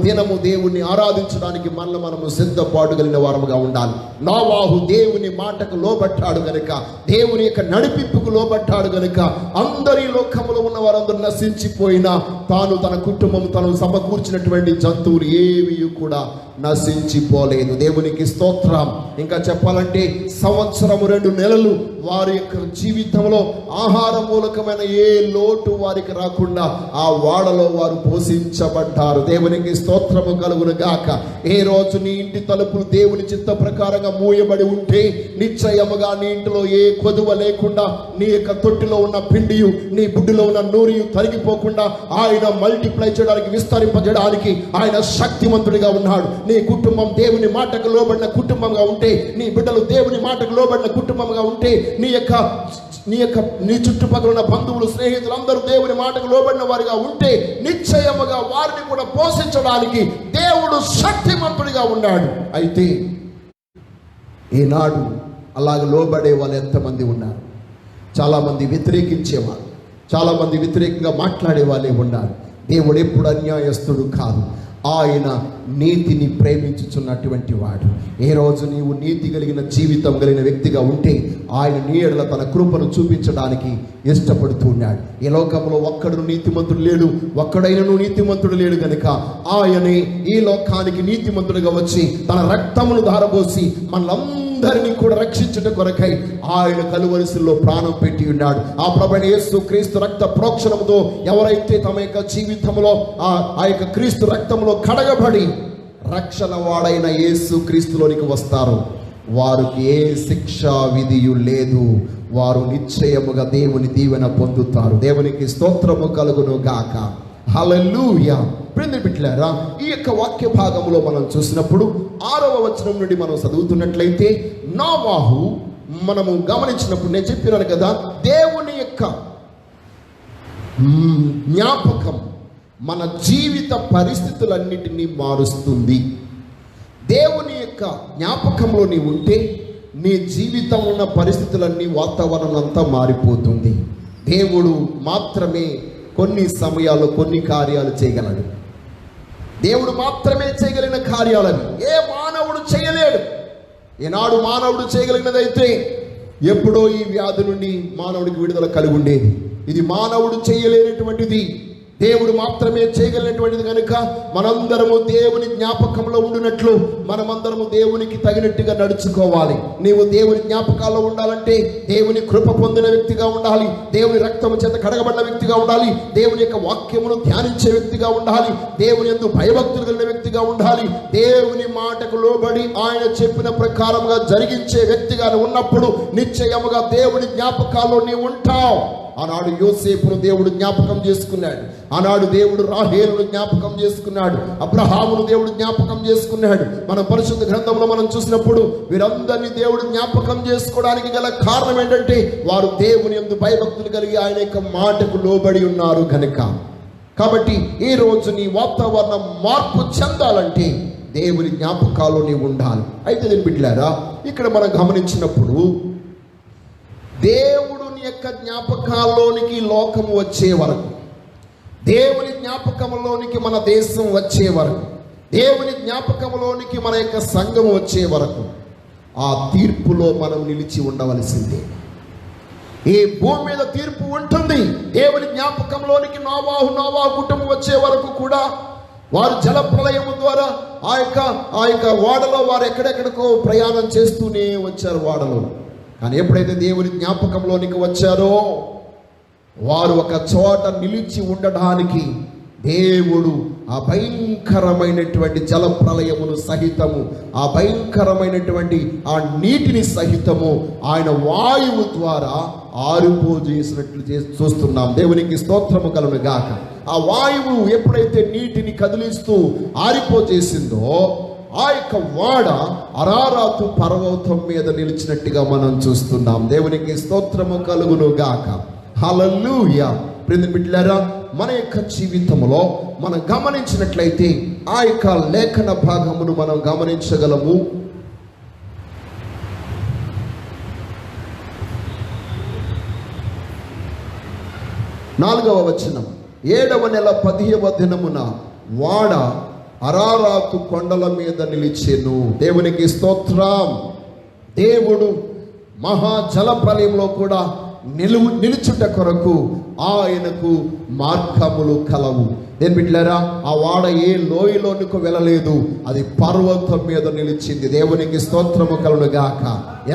దినము దేవుణ్ణి ఆరాధించడానికి మనము సిద్ధపాటు కలిగిన వారముగా ఉండాలి. నోవాహు దేవుని మాటకు లోబడ్డాడు గనుక, దేవుని యొక్క నడిపింపుకు లోబడ్డాడు గనుక అందరి లోకములో ఉన్న వారందరూ నశించిపోయినా తాను తన కుటుంబం తను సమకూర్చినటువంటి జంతువులు ఏవి కూడా నశించిపోలేదు. దేవునికి స్తోత్రం. ఇంకా చెప్పాలంటే సంవత్సరము 2 నెలలు వారి యొక్క జీవితంలో ఆహార మూలకమైన ఏ లోటు వారికి రాకుండా ఆ వాడలో వారు పోషించబడ్డారు. దేవునికి స్తోత్రము కలుగును గాక. ఏ రోజు నీ ఇంటి తలుపులు దేవుని చిత్త ప్రకారంగా మూయబడి ఉంటే నిశ్చయముగా నీ ఇంటిలో ఏ కొదువ లేకుండా, నీ యొక్క తొట్టిలో ఉన్న పిండియు నీ బుడ్డిలో ఉన్న నూరియు తరిగిపోకుండా ఆయన మల్టిప్లై చేయడానికి, విస్తరింపజేయడానికి ఆయన శక్తిమంతుడిగా ఉన్నాడు. నీ కుటుంబం దేవుని మాటకు లోబడిన కుటుంబంగా ఉంటే, నీ బిడ్డలు దేవుని మాటకు లోబడిన కుటుంబంగా ఉంటే, నీ చుట్టుపక్కల ఉన్న బంధువులు స్నేహితులు అందరూ దేవుని మాటకు లోబడిన వారిగా ఉంటే నిశ్చయముగా వారిని కూడా పోషించడానికి దేవుడు శక్తిమంతుడిగా ఉన్నాడు. అయితే ఈనాడు అలాగ లోబడే వాళ్ళు ఎంతమంది ఉన్నారు? చాలామంది వ్యతిరేకించేవారు, చాలామంది వ్యతిరేకంగా మాట్లాడే వాళ్ళే ఉన్నారు. దేవుడు ఎప్పుడు అన్యాయస్తుడు కాదు, ఆయన నీతిని ప్రేమించుచున్నటువంటి వాడు. ఏ రోజు నీవు నీతి కలిగిన జీవితం కలిగిన వ్యక్తిగా ఉంటే ఆయన నీ ఎడల తన కృపను చూపించడానికి ఇష్టపడుతూ ఉన్నాడు. ఈ లోకంలో ఒక్కడు నీతిమంతుడు లేడు, ఒక్కడైనను నీతిమంతుడు లేడు గనుక ఆయనే ఈ లోకానికి నీతిమంతుడిగా వచ్చి తన రక్తమును ధారపోసి మనలందరినీ కూడా రక్షించుట కొరకై ఆయన కలువరిశిలో ప్రాణం పెట్టి ఉన్నాడు. ఆ ప్రభువైన యేసు క్రీస్తు రక్త ప్రోక్షణముతో ఎవరైతే తమ యొక్క జీవితంలో ఆ యొక్క క్రీస్తు రక్తంలో కడగబడి రక్షణ వాడైన యేసు క్రీస్తులోనికి వస్తారో వారికి ఏ శిక్షా విధియు లేదు, వారు నిశ్చయముగా దేవుని దీవెన పొందుతారు. దేవునికి స్తోత్రము కలుగును గాక. హల్లెలూయా. ప్రియమైన బిడ్డలారా, ఈ యొక్క వాక్య భాగంలో మనం చూసినప్పుడు 6వ వచనం నుండి మనం చదువుతున్నట్లయితే నోవాహు మనము గమనించినప్పుడు నేను చెప్పినాను కదా, దేవుని యొక్క జ్ఞాపకం మన జీవిత పరిస్థితులన్నిటినీ మారుస్తుంది. దేవుని యొక్క జ్ఞాపకంలో నీవు ఉంటే నీ జీవితం ఉన్న పరిస్థితులన్నీ, వాతావరణం అంతా మారిపోతుంది. దేవుడు మాత్రమే కొన్ని సమయాల్లో కొన్ని కార్యాలు చేయగలడు. దేవుడు మాత్రమే చేయగలిగిన కార్యాలని ఏ మానవుడు చేయలేడు. ఈనాడు మానవుడు చేయగలిగినదైతే ఎప్పుడో ఈ వ్యాధి నుండి మానవుడికి విడుదల కలిగి ఉండేది. ఇది మానవుడు చేయలేనటువంటిది, దేవుడు మాత్రమే చేయగలిగినటువంటిది కనుక మనందరము దేవుని జ్ఞాపకంలో ఉండినట్లు మనమందరము దేవునికి తగినట్టుగా నడుచుకోవాలి. నీవు దేవుని జ్ఞాపకాల్లో ఉండాలంటే దేవుని కృప పొందిన వ్యక్తిగా ఉండాలి, దేవుని రక్తము చేత కడగబడిన వ్యక్తిగా ఉండాలి, దేవుని యొక్క వాక్యమును ధ్యానించే వ్యక్తిగా ఉండాలి, దేవుని యందు భయభక్తులు కలిగిన వ్యక్తిగా ఉండాలి, దేవుని మాటకు లోబడి ఆయన చెప్పిన ప్రకారంగా జరిగించే వ్యక్తిగా ఉన్నప్పుడు నిశ్చయముగా దేవుని జ్ఞాపకాల్లో నీవు ఉంటావు. ఆనాడు యోసేపును దేవుడు జ్ఞాపకం చేసుకున్నాడు, ఆనాడు దేవుడు రాహేలును జ్ఞాపకం చేసుకున్నాడు, అబ్రహామును దేవుడు జ్ఞాపకం చేసుకున్నాడు. మన పరిశుద్ధ గ్రంథంలో మనం చూసినప్పుడు వీరందరినీ దేవుడు జ్ఞాపకం చేసుకోవడానికి గల కారణం ఏంటంటే వారు దేవుని యందు భయభక్తులు కలిగి ఆయన యొక్క మాటకు లోబడి ఉన్నారు కనుక. కాబట్టి ఈ రోజు నీ వాతావరణం మార్పు చెందాలంటే దేవుని జ్ఞాపకాల్లో నీవు ఉండాలి. అయితే నేను బిడ్డలారా, ఇక్కడ మనం గమనించినప్పుడు దేవుడు యొక్క జ్ఞాపకాల్లోనికి లోకము వచ్చే వరకు, దేవుని జ్ఞాపకంలోనికి మన దేశం వచ్చే వరకు, దేవుని జ్ఞాపకంలోనికి మన యొక్క సంఘం వచ్చే వరకు ఆ తీర్పులో మనం నిలిచి ఉండవలసిందే. ఈ భూమి మీద తీర్పు ఉంటుంది. దేవుని జ్ఞాపకంలోనికి నోవాహు కుటుంబం వచ్చే వరకు కూడా వారు జల ప్రళయము ద్వారా ఆ యొక్క వాడలో వారు ఎక్కడెక్కడికో ప్రయాణం చేస్తూనే వచ్చారు వాడలో. కానీ ఎప్పుడైతే దేవుని జ్ఞాపకంలోనికి వచ్చారో వారు ఒక చోట నిలిచి ఉండడానికి దేవుడు ఆ భయంకరమైనటువంటి జల ప్రళయమును సహితము, ఆ భయంకరమైనటువంటి ఆ నీటిని సహితము ఆయన వాయువు ద్వారా ఆరిపోజేసినట్లు చూస్తున్నాం. దేవునికి స్తోత్రము కలుగును గాక. ఆ వాయువు ఎప్పుడైతే నీటిని కదిలిస్తూ ఆరిపోజేసిందో ఆ యొక్క వాడ అరారాతు పర్వతం మీద నిలిచినట్టుగా మనం చూస్తున్నాం. దేవునికి స్తోత్రము కలుగును గాక. హల్లెలూయా. ప్రియమైన బిడ్డలారా, మన యొక్క జీవితంలో మనం గమనించినట్లయితే ఆ యొక్క లేఖన భాగమును మనం గమనించగలము. నాలుగవ వచనం, 7వ నెల 10వ దినమున వాడ అరారాతు కొండల మీద నిలిచెను. దేవునికి స్తోత్రం. దేవుడు మహా జలప్రలయంలో కూడా నిలుచుట కొరకు ఆయనకు మార్గములు కలవు. దేని బిడ్డలారా, ఆ వాడ ఏ లోయలోనికి వెళ్ళలేదు, అది పర్వతం మీద నిలిచింది. దేవునికి స్తోత్రము కలుగును గాక.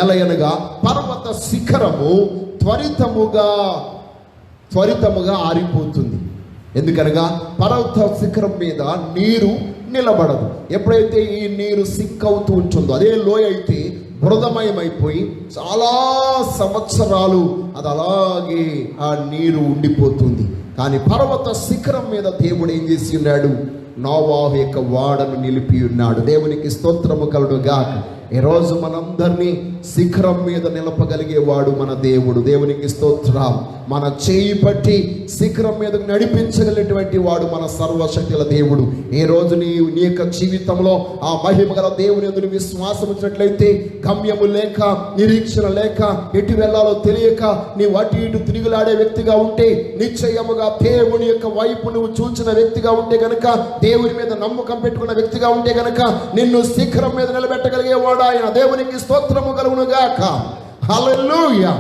ఎలయనగా పర్వత శిఖరము త్వరితముగా ఆరిపోతుంది. ఎందుకనగా పర్వత శిఖరం మీద నీరు నిలబడదు. ఎప్పుడైతే ఈ నీరు సింక్ అవుతూ ఉంటుందో, అదే లోయ అయితే బురదమయమైపోయి చాలా సంవత్సరాలు అది అలాగే ఆ నీరు ఉండిపోతుంది. కానీ పర్వత శిఖరం మీద దేవుడు ఏం చేసి ఉన్నాడు? నోవాహు యొక్క వాడను నిలిపి ఉన్నాడు. దేవునికి స్తోత్రము కలుగును గాక. ఈరోజు మనందరినీ శిఖరం మీద నిలపగలిగేవాడు మన దేవుడు. దేవునికి స్తోత్రం. మన చేయి పట్టి శిఖరం మీద నడిపించగలిగినటువంటి వాడు మన సర్వశక్తుల దేవుడు. ఈ రోజు నీ యొక్క జీవితంలో ఆ మహిమ గల దేవుని యందు విశ్వాసం ఉంచినట్లయితే, గమ్యము లేక, నిరీక్షణ లేక, ఎటు వెళ్ళాలో తెలియక నీ అటు ఇటు తిరుగులాడే వ్యక్తిగా ఉంటే, నిశ్చయముగా దేవుని యొక్క వైపు నువ్వు చూచిన వ్యక్తిగా ఉంటే గనక, దేవుని మీద నమ్మకం పెట్టుకున్న వ్యక్తిగా ఉంటే గనక, నిన్ను శిఖరం మీద నిలబెట్టగలిగేవాడు ఆయన. దేవునికి స్తోత్రము కలుగును గాక. హల్లెలూయా.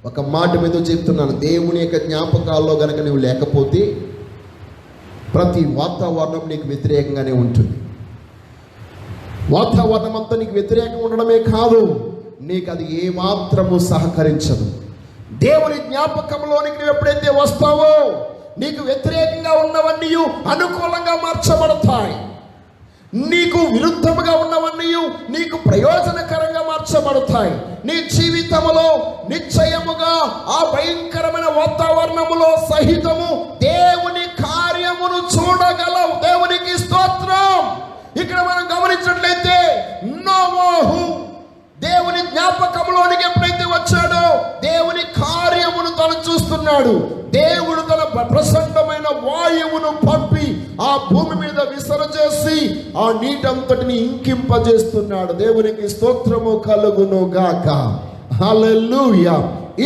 ఒక మాట మీద చెప్తున్నాను, దేవుని యొక్క జ్ఞాపకాల్లో గనక నువ్వు లేకపోతే ప్రతి వాతావరణం నీకు వ్యతిరేకంగానే ఉంటుంది. వాతావరణం అంతా నీకు వ్యతిరేకంగా ఉండడమే కాదు, నీకు అది ఏమాత్రము సహకరించదు. దేవుని జ్ఞాపకంలోనికి నువ్వు ఎప్పుడైతే వస్తావో, నీకు వ్యతిరేకంగా ఉన్నవన్నీ అనుకూలంగా మార్చబడతాయి. నీకు విరుద్ధముగా ఉన్నవన్నీ నీకు ప్రయోజనకరంగా మార్చబడతాయి. నీ జీవితంలో నిశ్చయముగా ఆ భయంకరమైన వాతావరణములో సహితము దేవుని కార్యమును చూడగలవు. దేవునికి స్తోత్రం. ఇక్కడ మనం గమనించినట్లయితే, నోవాహు దేవుని జ్ఞాపకంలోనికి ఎప్పుడైతే వచ్చాడో, దేవుని కార్యమును తను చూస్తున్నాడు. దేవుడు తన ప్రచండమైన వాయువును పంపి ఆ భూమి మీద విసరజేసి ఆ నీటంతటిని ఇంకింపజేస్తున్నాడు. దేవునికి స్తోత్రము కలుగును గాక. హల్లెలూయా.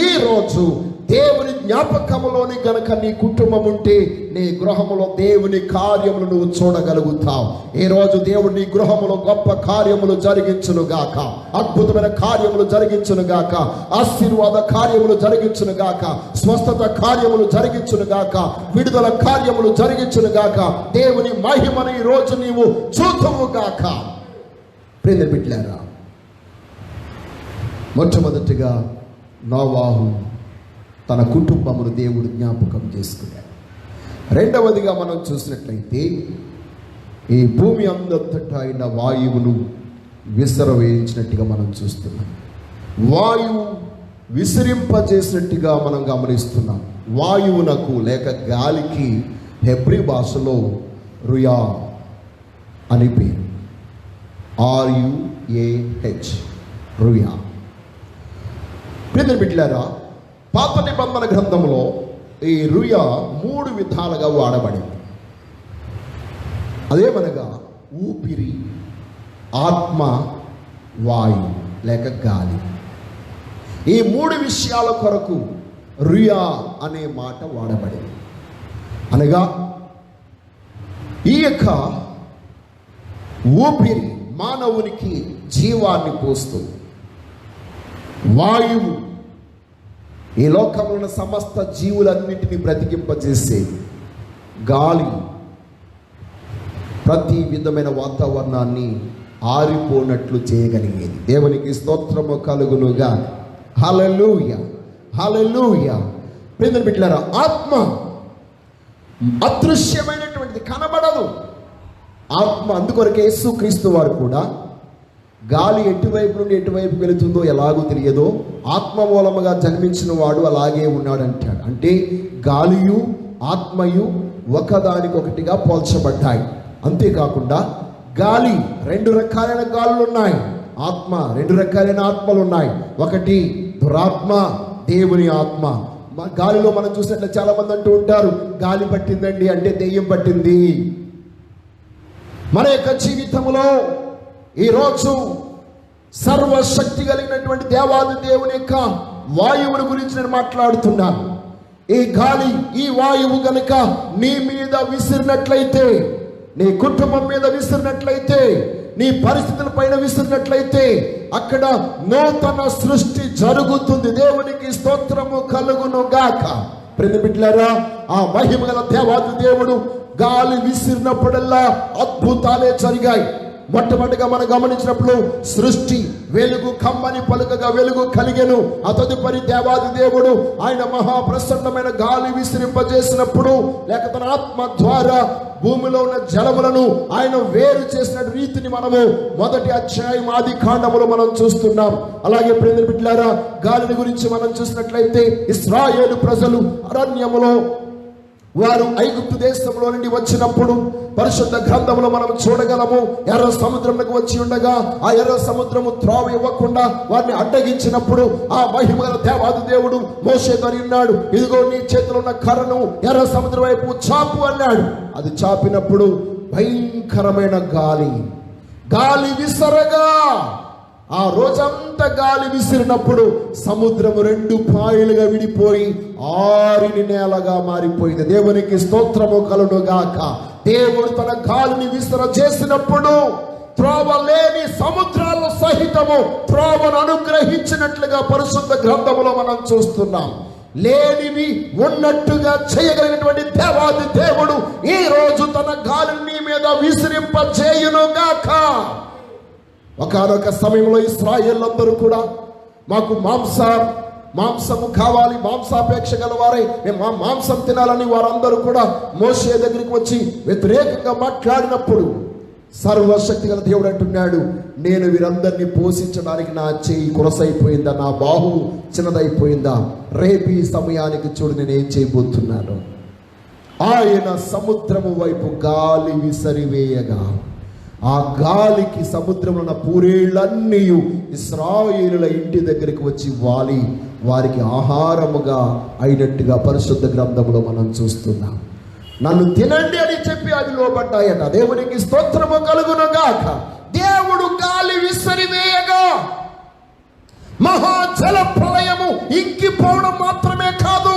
ఈ రోజు దేవుని జ్ఞాపకములోని గనక నీ కుటుంబం ఉంటే, నీ గృహములో దేవుని కార్యములు నువ్వు చూడగలుగుతావు. ఈ రోజు దేవుడు నీ గృహములో గొప్ప కార్యములు జరిగించును గాక, అద్భుతమైన కార్యములు జరిగించును గాక, ఆశీర్వాద కార్యములు జరిగించును గాక, స్వస్థత కార్యములు జరిగించును గాక, విడుదల కార్యములు జరిగించును గాక. దేవుని మహిమను ఈ రోజు నీవు చూతువు గాక. ప్రియమైన బిడ్డలారా, మొట్టమొదటిగా నోవాహు తన కుటుంబమును దేవుడు జ్ఞాపకం చేసుకున్నాడు. రెండవదిగా మనం చూసినట్లయితే, ఈ భూమి అంతటా అయిన వాయువును విసరవేయించినట్టుగా మనం చూస్తున్నాం. వాయువు విసిరింపజేసినట్టుగా మనం గమనిస్తున్నాం. వాయువునకు లేక గాలికి హెబ్రీ భాషలో రుయా అని పేరు. RUAH, రుయా. ప్రియమైన బిడ్డలారా, పాత నిబంధన గ్రంథంలో ఈ రుయా 3 విధాలుగా వాడబడింది. అదేమనగా ఊపిరి, ఆత్మ, వాయు లేక గాలి. ఈ 3 విషయాల కొరకు రుయా అనే మాట వాడబడింది. అనగా ఈ యొక్క ఊపిరి మానవునికి జీవాన్ని పోస్తుంది. వాయువు ఈ లోకంలో ఉన్న సమస్త జీవులన్నింటినీ బ్రతికింపజేసేది. గాలి ప్రతి విధమైన వాతావరణాన్ని ఆరిపోనట్లు చేయగలిగేది. దేవునికి స్తోత్రము కలుగునుగా. హల్లెలూయా, హల్లెలూయా. ప్రియమైన బిడ్డలారా, ఆత్మ అదృశ్యమైనటువంటిది, కనబడదు. ఆత్మ, అందుకొరకు యేసుక్రీస్తు వారు కూడా గాలి ఎటువైపు నుండి ఎటువైపు వెళుతుందో ఎలాగూ తెలియదో, ఆత్మ మూలముగా జన్మించిన వాడు అలాగే ఉన్నాడంటాడు. అంటే గాలియు ఆత్మయు ఒకదానికొకటిగా పోల్చబడ్డాయి. అంతేకాకుండా గాలి 2 రకాలైన గాలులు ఉన్నాయి, ఆత్మ 2 రకాలైన ఆత్మలు ఉన్నాయి. ఒకటి దురాత్మ, దేవుని ఆత్మ. గాలిలో మనం చూసినట్లు చాలా మంది అంటూ ఉంటారు, గాలి పట్టిందండి అంటే దెయ్యం పట్టింది. మన యొక్క జీవితంలో ఈరోజు సర్వశక్తి కలిగినటువంటి దేవాది దేవుని యొక్క వాయువుని గురించి నేను మాట్లాడుతున్నాను. ఈ గాలి, ఈ వాయువు గనుక నీ మీద విసిరినట్లయితే, నీ కుటుంబం మీద విసిరినట్లయితే, నీ పరిస్థితుల పైన విసిరినట్లయితే అక్కడ నూతన సృష్టి జరుగుతుంది. దేవునికి స్తోత్రము కలుగును గాక. ప్రియ బిడ్డలారా, ఆ మహిమ గల దేవాది దేవుడు గాలి విసిరినప్పుడల్లా అద్భుతాలే జరిగాయి. మొట్టమొదటిగా మనం గమనించినప్పుడు సృష్టి వెలుగు కమ్మని పలుకగా వెలుగు కలిగెను. ఆ తదుపరి దేవాది దేవుడు ఆయన మహాప్రసన్నమైన గాలి విసిరింపజేసినప్పుడు, లేక తన ఆత్మ ద్వారా భూమిలో ఉన్న జలములను ఆయన వేరు చేసిన రీతిని మనము మొదటి అధ్యాయం ఆది కాండములో మనం చూస్తున్నాం. అలాగే ప్రియమైన బిడ్డలారా, గాలిని గురించి మనం చూసినట్లయితే ఇశ్రాయేలు ప్రజలు అరణ్యములో వారు ఐగుప్తు దేశంలో నుండి వచ్చినప్పుడు పరిశుద్ధ గ్రంథంలో మనం చూడగలము. ఎర్ర సముద్రంలోకి వచ్చి ఉండగా ఆ ఎర్ర సముద్రము త్రోవ ఇవ్వకుండా వారిని అడ్డగించినప్పుడు ఆ మహిమగల దేవాది దేవుడు మోషేతో అన్నాడు, ఇదిగో నీ చేతిలో ఉన్న కర్రను ఎర్ర సముద్రం వైపు చాపు అన్నాడు. అది చాపినప్పుడు భయంకరమైన గాలి విసరగా, ఆ రోజంతా గాలి విసిరినప్పుడు సముద్రము 2 పాయలుగా విడిపోయి ఆరిని నేలగా మారిపోయింది. దేవునికి స్తోత్రము కలుగును గాక. దేవుడు తన గాలిని విసరజేసినప్పుడు త్రోవ లేని సముద్రాల సహితము త్రోవను అనుగ్రహించినట్లుగా పరిశుద్ధ గ్రంథములో మనం చూస్తున్నాం. లేనివి ఉన్నట్టుగా చేయగలిగినటువంటి దేవాది దేవుడు ఈ రోజు తన గాలిని మీద విసిరింపజేయును గాక. ఒకనొక సమయంలో ఇశ్రాయేలందరూ కూడా మాకు మాంసము కావాలి, మాంసాపేక్ష గలవారై మేము మాంసం తినాలని వారందరూ కూడా మోషే దగ్గరికి వచ్చి వ్యతిరేకంగా మాట్లాడినప్పుడు సర్వశక్తి గల దేవుడు అంటున్నాడు, నేను వీరందరినీ పోషించడానికి నా చెయ్యి కొరసైపోయిందా, నా బాహు చిన్నదైపోయిందా, రేపు ఈ సమయానికి చూడు నేను ఏం చేయబోతున్నాను. ఆయన సముద్రము వైపు గాలి విసరివేయగా ఆ గాలికి సముద్రంలో ఉన్న పూరేళ్ళన్నీ ఇశ్రాయేలుల ఇంటి దగ్గరికి వచ్చి వాలి వారికి ఆహారముగా అయినట్టుగా పరిశుద్ధ గ్రంథంలో మనం చూస్తున్నాం. నన్ను తినండి అని చెప్పి అవి లోబడ్డాయట. దేవునికి స్తోత్రము కలుగును గాక. దేవుడు గాలి విసిరివేయగా మహాజల ప్రళయము ఇంకిపోవడం మాత్రమే కాదు,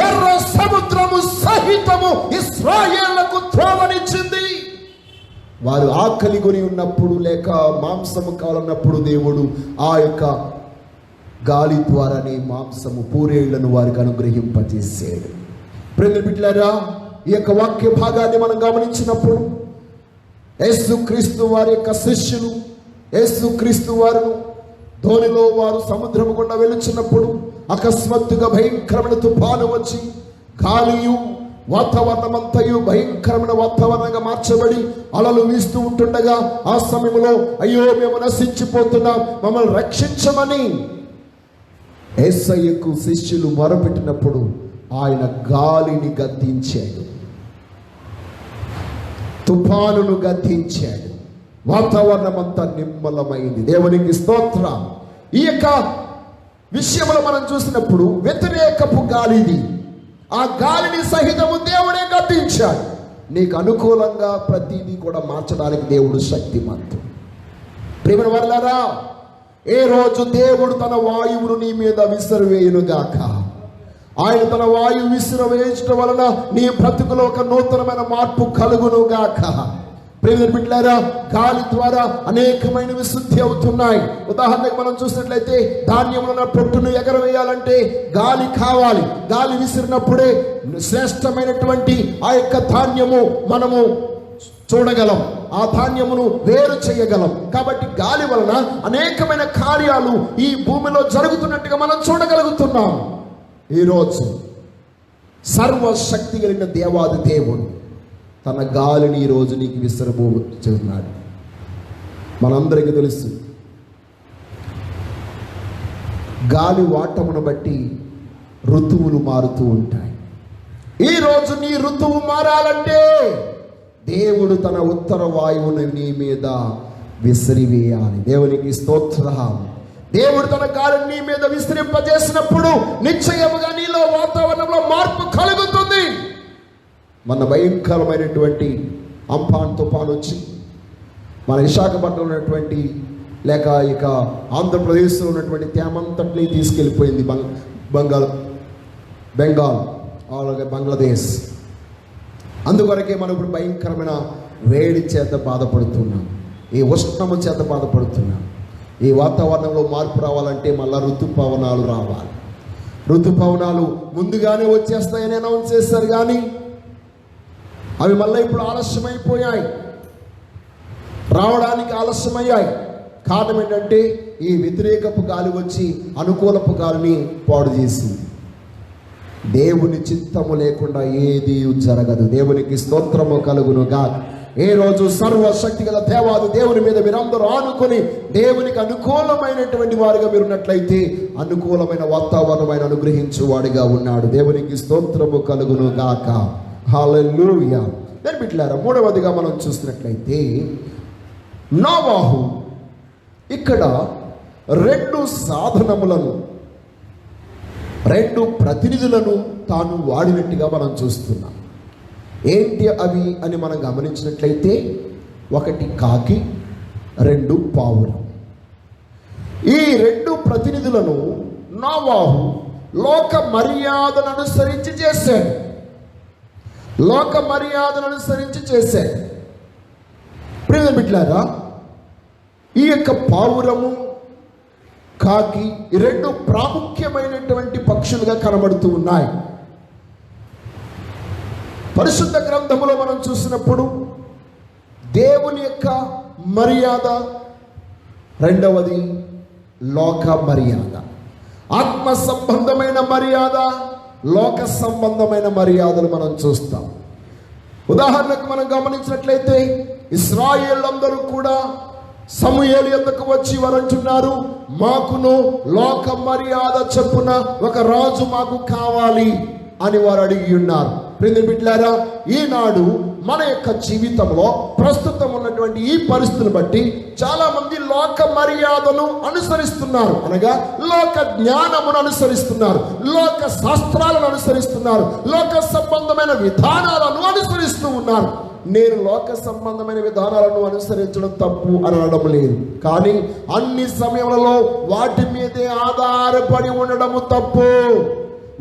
ఎర్ర సముద్రము సహితము ఇశ్రాయేలులకు త్రోవనిచ్చింది. వారు ఆకలి కొని ఉన్నప్పుడు లేక మాంసము కావాలన్నప్పుడు దేవుడు ఆ యొక్క గాలి ద్వారానే మాంసము పూరేళ్లను వారికి అనుగ్రహింపజేసాడు. ప్రియమైన బిడ్డలారా, ఈ యొక్క వాక్య భాగాన్ని మనం గమనించినప్పుడు యేసుక్రీస్తు వారి యొక్క శిష్యులు యేసుక్రీస్తు వారును ధోనిలో వారు సముద్రము గుండా వెళుచున్నప్పుడు అకస్మాత్తుగా భయంకరమైన తుఫాను వచ్చి గాలియు వాతావరణమంతయు భయంకరమైన వాతావరణంగా మార్చబడి అలలు వీస్తూ ఉంటుండగా ఆ సమయంలో అయ్యో మేము నశించిపోతున్నాం, మమ్మల్ని రక్షించమని యేసయ్యకు శిష్యులు మొరపెట్టినప్పుడు ఆయన గాలిని గద్దించాడు, తుఫానును గద్దించాడు, వాతావరణం అంతా నిమ్మలమైంది. దేవునికి స్తోత్రం. ఈ యొక్క విషయంలో మనం చూసినప్పుడు వ్యతిరేకపు గాలిది. ఆ గాలిని సహితము దేవుడే గద్దించాడు. నీకు అనుకూలంగా ప్రతిదీ కూడా మార్చడానికి దేవుడు శక్తిమంతుడు. ప్రియమైన వారలారా, ఏ రోజు దేవుడు తన వాయువును నీ మీద విసిరివేయునుగాక. ఆయన తన వాయువు విసిరివేయడం వలన నీ బ్రతుకులో ఒక నూతనమైన మార్పు కలుగునుగాక. ప్రియమైన బిడ్డలారా, గాలి ద్వారా అనేకమైనవి శుద్ధి అవుతున్నాయి. ఉదాహరణకు మనం చూసినట్లయితే ధాన్యంలో పొట్టును ఎగరవేయాలంటే గాలి కావాలి. గాలి విసిరినప్పుడే శ్రేష్టమైనటువంటి ఆ యొక్క ధాన్యము మనము చూడగలం, ఆ ధాన్యమును వేరు చేయగలం. కాబట్టి గాలి వలన అనేకమైన కార్యాలు ఈ భూమిలో జరుగుతున్నట్టుగా మనం చూడగలుగుతున్నాం. ఈరోజు సర్వశక్తి కలిగిన దేవాది దేవుడు తన గాలిని ఈరోజు నీకు విసిరబోతున్నాడు. మనందరికీ తెలుసు, గాలి వాటమును బట్టి ఋతువులు మారుతూ ఉంటాయి. ఈరోజు నీ ఋతువు మారాలంటే దేవుడు తన ఉత్తర వాయువుని నీ మీద విసిరివేయాలి. దేవునికి స్తోత్రం. దేవుడు తన గాలిని నీ మీద విసిరింపజేసినప్పుడు నిశ్చయముగా నీలో వాతావరణంలో మార్పు కలుగుతుంది. మన భయంకరమైనటువంటి అంఫాన్ తుఫాన్ వచ్చి మన విశాఖపట్నంలో ఉన్నటువంటి లేక ఇక ఆంధ్రప్రదేశ్లో ఉన్నటువంటి తేమంతటిని తీసుకెళ్ళిపోయింది. బెంగాల్ అలాగే బంగ్లాదేశ్. అందువరకే మనం ఇప్పుడు భయంకరమైన వేడి చేత బాధపడుతున్నాం, ఈ ఉష్ణము చేత బాధపడుతున్నాం. ఈ వాతావరణంలో మార్పు రావాలంటే మళ్ళా ఋతుపవనాలు రావాలి. ఋతుపవనాలు ముందుగానే వచ్చేస్తాయని అనౌన్స్ చేస్తారు, కానీ అవి మళ్ళీ ఇప్పుడు ఆలస్యమైపోయాయి, రావడానికి ఆలస్యమయ్యాయి. కారణం ఏంటంటే ఈ వ్యతిరేకపు గాలి వచ్చి అనుకూలపు గాలిని పాడు చేసింది. దేవుని చిత్తము లేకుండా ఏది జరగదు. దేవునికి స్తోత్రము కలుగునుగా. ఏ రోజు సర్వశక్తి గల దేవాది దేవుని మీద మీరందరూ ఆనుకొని దేవునికి అనుకూలమైనటువంటి వారుగా మీరు ఉన్నట్లయితే అనుకూలమైన వాతావరణమైన అనుగ్రహించువాడిగా ఉన్నాడు. దేవునికి స్తోత్రము కలుగును గాక. హల్లెలూయా. నేను బిడ్డలారా, మూడవదిగా మనం చూసినట్లయితే నోవాహు ఇక్కడ 2 సాధనములను, 2 ప్రతినిధులను తాను వాడినట్టుగా మనం చూస్తున్నాం. ఏంటి అవి అని మనం గమనించినట్లయితే 1 కాకి, 2 పావురం. ఈ 2 ప్రతినిధులను నోవాహు లోక మర్యాదను అనుసరించి చేశాడు. లోక మర్యాదను అనుసరించి చేశాడు. ప్రియ బిడ్డలారా, ఈ యొక్క పావురము, కాకి ఈ 2 ప్రాముఖ్యమైనటువంటి పక్షులుగా కనబడుతూ ఉన్నాయి. పరిశుద్ధ గ్రంథములో మనం చూసినప్పుడు దేవుని యొక్క మర్యాద, రెండవది లోక మర్యాద. ఆత్మ సంబంధమైన మర్యాద, లోక సంబంధమైన మర్యాదలు మనం చూస్తాం. ఉదాహరణకు మనం గమనించినట్లయితే ఇశ్రాయేలందరూ కూడా సమూయేలు యొద్దకు వచ్చి వారు అంటున్నారు, మాకును లోక మర్యాద చొప్పున ఒక రాజు మాకు కావాలి అని వారు అడిగి ఉన్నారు. ప్రియ బిడ్డలారా, ఈనాడు మన యొక్క జీవితంలో ప్రస్తుతం ఉన్నటువంటి ఈ పరిస్థితిని బట్టి చాలా మంది లోక మర్యాదను అనుసరిస్తున్నారు, అనగా లోక జ్ఞానమును అనుసరిస్తున్నారు, లోక శాస్త్రాలను అనుసరిస్తున్నారు, లోక సంబంధమైన విధానాలను అనుసరిస్తూ ఉన్నారు. నేను లోక సంబంధమైన విధానాలను అనుసరించడం తప్పు అని అనడం లేదు, కానీ అన్ని సమయంలో వాటి మీదే ఆధారపడి ఉండడము తప్పు,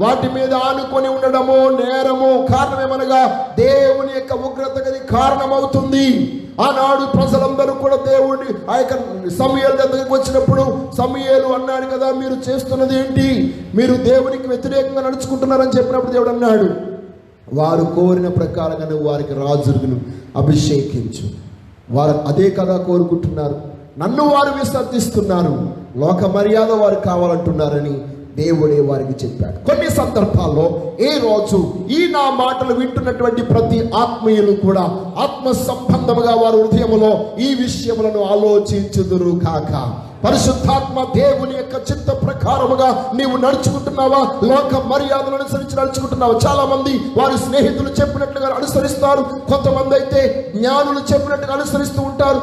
వాటి మీద ఆనుకొని ఉండడము నేరము. కారణమేమనగా దేవుని యొక్క ఉగ్రతకి కారణమవుతుంది. ఆనాడు ప్రజలందరూ కూడా దేవుడిని ఆ యొక్క సమూయేలు దగ్గరికి వచ్చినప్పుడు సమూయేలు అన్నాడు కదా, మీరు చేస్తున్నది ఏంటి, మీరు దేవునికి వ్యతిరేకంగా నడుచుకుంటున్నారని చెప్పినప్పుడు దేవుడు అన్నాడు, వారు కోరిన ప్రకారంగా నువ్వు వారికి రాజును అభిషేకించు. వారు అదే కదా కోరుకుంటున్నారు, నన్ను వారు విసర్జిస్తున్నారు, లోక మర్యాద వారు కావాలంటున్నారని దేవుడే వారికి చెప్పాడు. కొన్ని సందర్భాల్లో ఈ రోజు ఈ నా మాటలు వింటున్నటువంటి ప్రతి ఆత్మీయులు కూడా ఆత్మ సంబంధముగా వారి హృదయములో ఈ విషయములను ఆలోచించుదురు కాక. పరిశుద్ధాత్మ దేవుని యొక్క చిత్త ప్రకారముగా నీవు నడుచుకుంటున్నావా, లోక మర్యాదలు అనుసరించి నడుచుకుంటున్నావా? చాలా మంది వారి స్నేహితులు చెప్పినట్లుగా అనుసరిస్తారు, కొంతమంది అయితే జ్ఞానులు చెప్పినట్టుగా అనుసరిస్తూ ఉంటారు,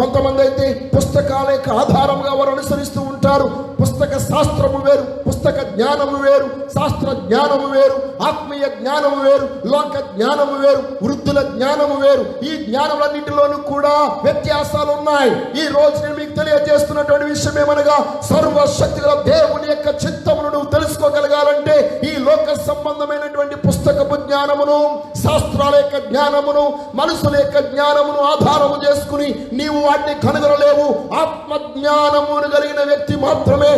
కొంతమంది అయితే పుస్తకాల యొక్క ఆధారంగా వారు అనుసరిస్తూ ఉంటారు. పుస్తక శాస్త్రము వేరు, పుస్తక జ్ఞానము వేరు, శాస్త్ర జ్ఞానము వేరు, ఆత్మీయ జ్ఞానము వేరు, లోక జ్ఞానము వేరు, వృద్ధుల జ్ఞానము వేరు. ఈ జ్ఞానములన్నింటిలోనూ కూడా వ్యత్యాసాలు ఉన్నాయి. ఈ రోజు నేను మీకు తెలియజేస్తున్నటువంటి విషయం ఏమనగా, సర్వశక్తి గల దేవుని యొక్క చిత్తమును నువ్వు తెలుసుకోగలగాలంటే ఈ లోక సంబంధమైనటువంటి పుస్తకపు జ్ఞానమును, శాస్త్రాల యొక్క జ్ఞానమును, మనుషుల యొక్క జ్ఞానమును ఆధారము చేసుకుని నీవు వాటిని కనుగొనలేవు. ఆత్మ జ్ఞానమును కలిగిన వ్యక్తి మాత్రమే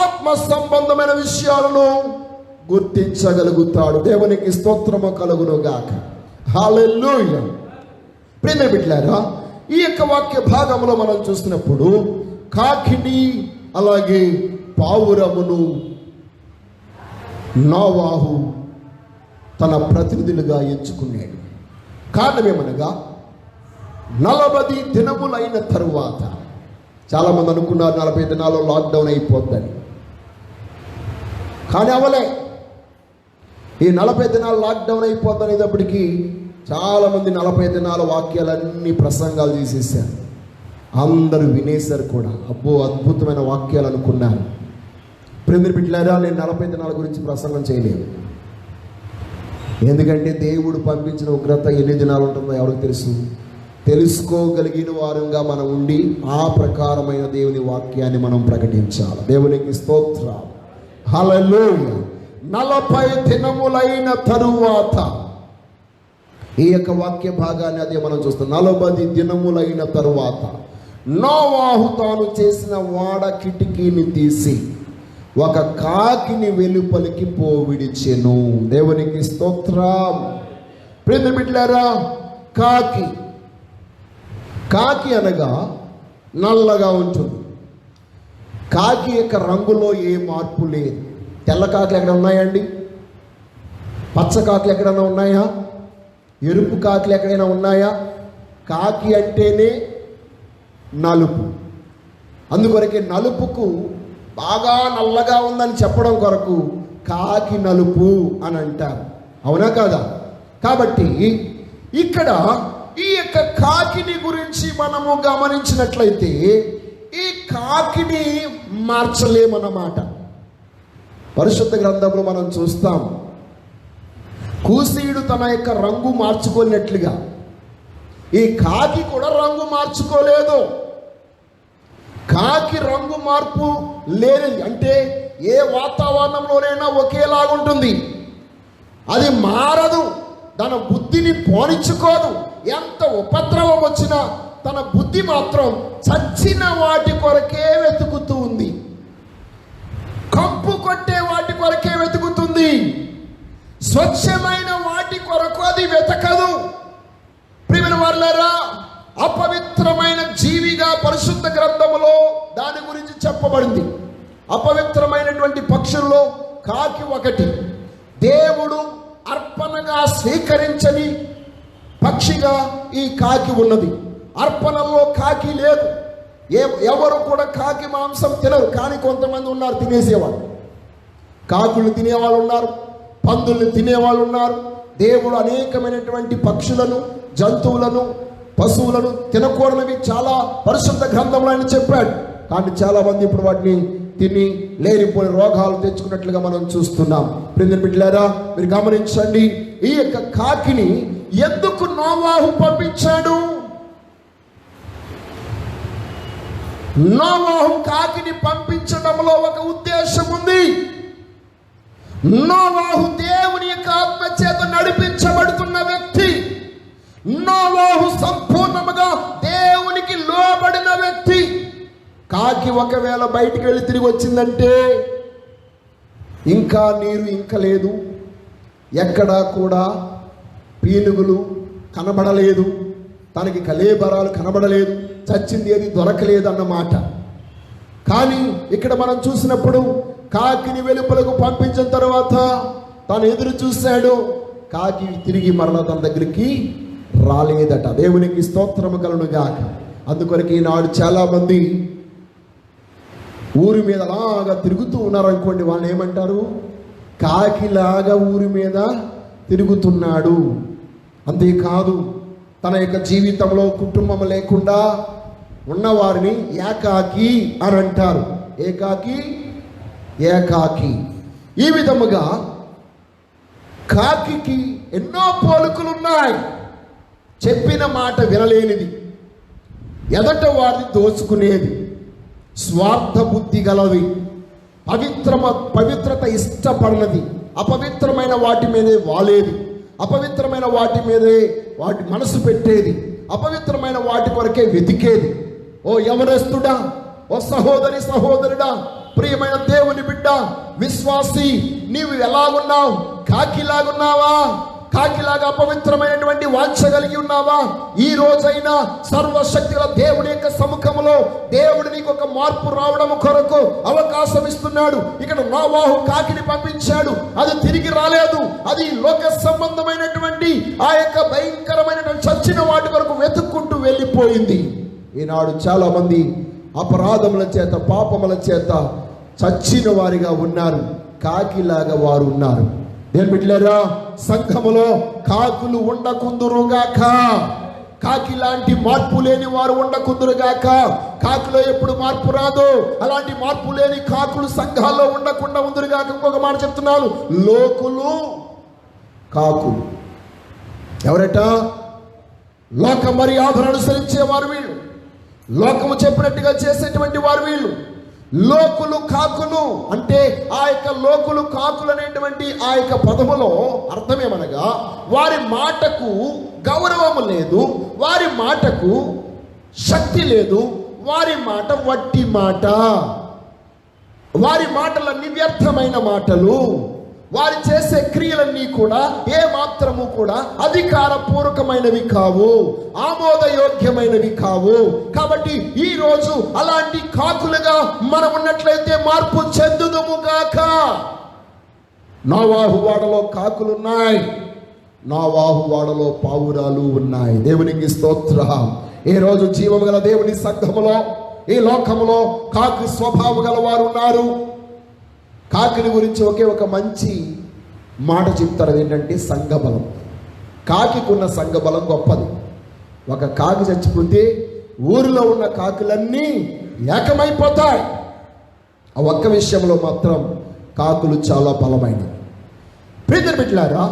ఆత్మ సంబంధమైన విషయాలను గుర్తించగలుగుతాడు. దేవునికి స్తోత్రము కలుగును గాక. హల్లెలూయా. ప్రియ బిడ్డలారా, ఈ యొక్క వాక్య భాగంలో మనం చూసినప్పుడు కాకిని అలాగే పావురమును నోవాహు తన ప్రతినిధులుగా ఎంచుకున్నాడు. కారణమేమనగా 40 దినములైన తరువాత, చాలామంది అనుకున్నారు 40 దినాల్లో లాక్డౌన్ అయిపోద్దని, కానీ అవలే. ఈ 40 దినాలు లాక్డౌన్ అయిపోద్దనేటప్పటికీ చాలామంది 40 దినాల వాక్యాలన్నీ ప్రసంగాలు తీసేశారు. అందరూ వినేశారు కూడా. అబ్బో అద్భుతమైన వాక్యాలు అనుకున్నారు. ప్రియ బిడ్డలారా, నేను 40 దినాల గురించి ప్రసంగం చేయలేదు. ఎందుకంటే దేవుడు పంపించిన ఉగ్రత ఎన్ని దినాలు ఉంటుందో ఎవరికి తెలుసు. తెలుసుకోగలిగిన వారంగా మనం ఉండి ఆ ప్రకారమైన దేవుని వాక్యాన్ని మనం ప్రకటించాలి. దేవునికి స్తోత్రం. హల్లెలూయా. 40 దినములైన తరువాత ఈ యొక్క వాక్య భాగాన్ని అదే మనం చూస్తాం. 40 దినములైన తరువాత నోవాహు తాను చేసిన వాడ కిటికీని తీసి ఒక కాకిని వెలుపలికి పోవిడిచెను. దేవునికి స్తోత్రం. ప్రియమైన బిడ్డలారా, కాకి అనగా నల్లగా ఉంటుంది. కాకి యొక్క రంగులో ఏ మార్పు లేదు. తెల్ల కాకులు ఎక్కడ ఉన్నాయండి? పచ్చ కాకులు ఎక్కడైనా ఉన్నాయా? ఎరుపు కాకులు ఎక్కడైనా ఉన్నాయా? కాకి అంటేనే నలుపు. అందుకొరకే నలుపుకు బాగా నల్లగా ఉందని చెప్పడం కొరకు కాకి నలుపు అని అంటారు. అవునా కాదా? కాబట్టి ఇక్కడ ఈ యొక్క కాకిని గురించి మనము గమనించినట్లయితే ఈ కాకిని మార్చలేమన్నమాట. పరిశుద్ధ గ్రంథంలో మనం చూస్తాం, కూసీయుడు తన యొక్క రంగు మార్చుకున్నట్లుగా ఈ కాకి కూడా రంగు మార్చుకోలేదు. కాకి రంగు మార్పు లేనిది అంటే ఏ వాతావరణంలోనైనా ఒకేలాగుంటుంది. అది మారదు, తన బుద్ధిని పోనిచ్చుకోదు. ఎంత ఉపద్రవం వచ్చినా తన బుద్ధి మాత్రం చచ్చిన వాటి కొరకే వెతుకుతూ ఉంది. కంపు కొట్టే వాటి కొరకే వెతుకుతుంది. స్వచ్ఛమైన వాటి కొరకు అది వెతకదు. ప్రియమైన వారులారా, అపవిత్రమైన జీవిగా పరిశుద్ధ గ్రంథములో దాని గురించి చెప్పబడింది. అపవిత్రమైనటువంటి పక్షుల్లో కాకి ఒకటి. దేవుడు అర్పణగా స్వీకరించని పక్షిగా ఈ కాకి ఉన్నది. అర్పణలో కాకి లేదు. ఎవరు కూడా కాకి మాంసం తినరు. కానీ కొంతమంది ఉన్నారు తినేసేవాళ్ళు. కాకులు తినేవాళ్ళు ఉన్నారు, పందుల్ని తినేవాళ్ళు ఉన్నారు. దేవుడు అనేకమైనటువంటి పక్షులను, జంతువులను, పశువులను తినకూడనివి చాలా పరిశుద్ధ గ్రంథంలో ఆయన చెప్పాడు. కానీ చాలా మంది ఇప్పుడు వాటిని తిని లేనిపోయిన రోగాలు తెచ్చుకున్నట్లుగా మనం చూస్తున్నాం. ప్రియమైన బిడ్డలారా, మీరు గమనించండి, ఈ యొక్క కాకిని ఎందుకు నోవాహు పంపించాడు? నోవాహు కాకిని పంపించడంలో ఒక ఉద్దేశం ఉంది. నోవాహు దేవుని యొక్క ఆత్మ చేత నడిపించబడుతున్న వ్యక్తి. నోవాహు సంపూర్ణముగా దేవునికి లోబడిన వ్యక్తి. కాకి ఒకవేళ బయటికి వెళ్ళి తిరిగి వచ్చిందంటే ఇంకా నీరు ఇంకలేదు, ఎక్కడా కూడా పీనుగులు కనబడలేదు, తనకి కలేబరాలు కనబడలేదు, చచ్చింది ఏది దొరకలేదు అన్నమాట. కానీ ఇక్కడ మనం చూసినప్పుడు కాకిని వెలుపలకు పంపించిన తర్వాత తాను ఎదురు చూశాడు. కాకి తిరిగి మరలా తన దగ్గరికి రాలేదట. దేవునికి స్తోత్రము కలుగును గాక. అందుకొరకు ఈనాడు చాలా మంది ఊరి మీద అలాగా తిరుగుతూ ఉన్నారు అనుకోండి, వాళ్ళు ఏమంటారు? కాకిలాగా ఊరి మీద తిరుగుతున్నాడు. అంతేకాదు, తన యొక్క జీవితంలో కుటుంబం లేకుండా ఉన్నవారిని ఏకాకి అని అంటారు. ఏకాకి. ఈ విధముగా కాకి ఎన్నో పోలికలు ఉన్నాయి. చెప్పిన మాట వినలేనిది, ఎదట వారిని దోచుకునేది, స్వార్థ బుద్ధి గలవి, పవిత్రత ఇష్టపడినది, అపవిత్రమైన వాటి మీదే వాలేది, అపవిత్రమైన వాటి మీదే వాటి మనసు పెట్టేది, అపవిత్రమైన వాటి కొరకే వెతికేది. ఓ యవనస్తుడా, ఓ సహోదరి సహోదరుడా, ప్రియమైన దేవుని బిడ్డ, విశ్వాసి, నీవు ఎలాగున్నావు? కాకిలాగున్నావా? కాకిలాగా అపవిత్రమైనటువంటి వాంఛ కలిగి ఉన్నావా? ఈ రోజైనా సర్వశక్తుల దేవుడి యొక్క సముఖంలో దేవుడు నీకు ఒక మార్పు రావడం కొరకు అవకాశం ఇస్తున్నాడు. ఇక్కడ నోవాహు కాకిని పంపించాడు, అది తిరిగి రాలేదు. అది లోక సంబంధమైనటువంటి ఆ యొక్క భయంకరమైనటువంటి చచ్చిన వాటి వరకు వెతుక్కుంటూ వెళ్ళిపోయింది. ఈనాడు చాలా మంది అపరాధముల చేత, పాపముల చేత చచ్చిన వారిగా ఉన్నారు. కాకిలాగా వారు ఉన్నారు. నేను బిడ్డలారా, సంఘములో కాకులు ఉండకుందురుగాక. కాకి లాంటి మార్పు లేని వారు ఉండకుందురుగాక. కాకులో ఎప్పుడు మార్పు రాదు. అలాంటి మార్పు లేని కాకులు సంఘాల్లో ఉండకుండా ఉందురుగాక. ఇంకొక మాట చెప్తున్నాను, లోకులు కాకులు. ఎవరట? లోక మర్యాదను అనుసరించేవారు వీళ్ళు, లోకము చెప్పినట్టుగా చేసేటువంటి వారు వీళ్ళు. లోకులు కాకులు అంటే ఆ యొక్క లోకులు కాకులు అనేటువంటి ఆ యొక్క పదములో అర్థమేమనగా వారి మాటకు గౌరవము లేదు, వారి మాటకు శక్తి లేదు, వారి మాట వట్టి మాట, వారి మాటలన్నీ వ్యర్థమైన మాటలు, వారు చేసే క్రియలన్నీ కూడా ఏ మాత్రము కూడా అధికారపూర్వకమైనవి కావు, ఆమోదయోగ్యమైనవి కావు. కాబట్టి ఈ రోజు అలాంటి కాకులుగా మనం ఉన్నట్లయితే మార్పు చెందుదుము గాక. నోవాహు వాడలో కాకులున్నాయి, నోవాహు వాడలో పావురాలు ఉన్నాయి. దేవునికి స్తోత్రం. ఈ రోజు జీవము గల దేవుని సంఘములో ఈ లోకములో కాకి స్వభావం గల వారు ఉన్నారు. కాకిని గురించి ఒకే ఒక మంచి మాట చెప్తారు, ఏంటంటే సంఘబలం. కాకికున్న సంఘబలం గొప్పది. ఒక కాకి చచ్చిపోతే ఊరిలో ఉన్న కాకులన్నీ ఏకమైపోతాయి. ఆ ఒక్క విషయంలో మాత్రం కాకులు చాలా బలమైనవి. ప్రియమైన బిడ్డలారా,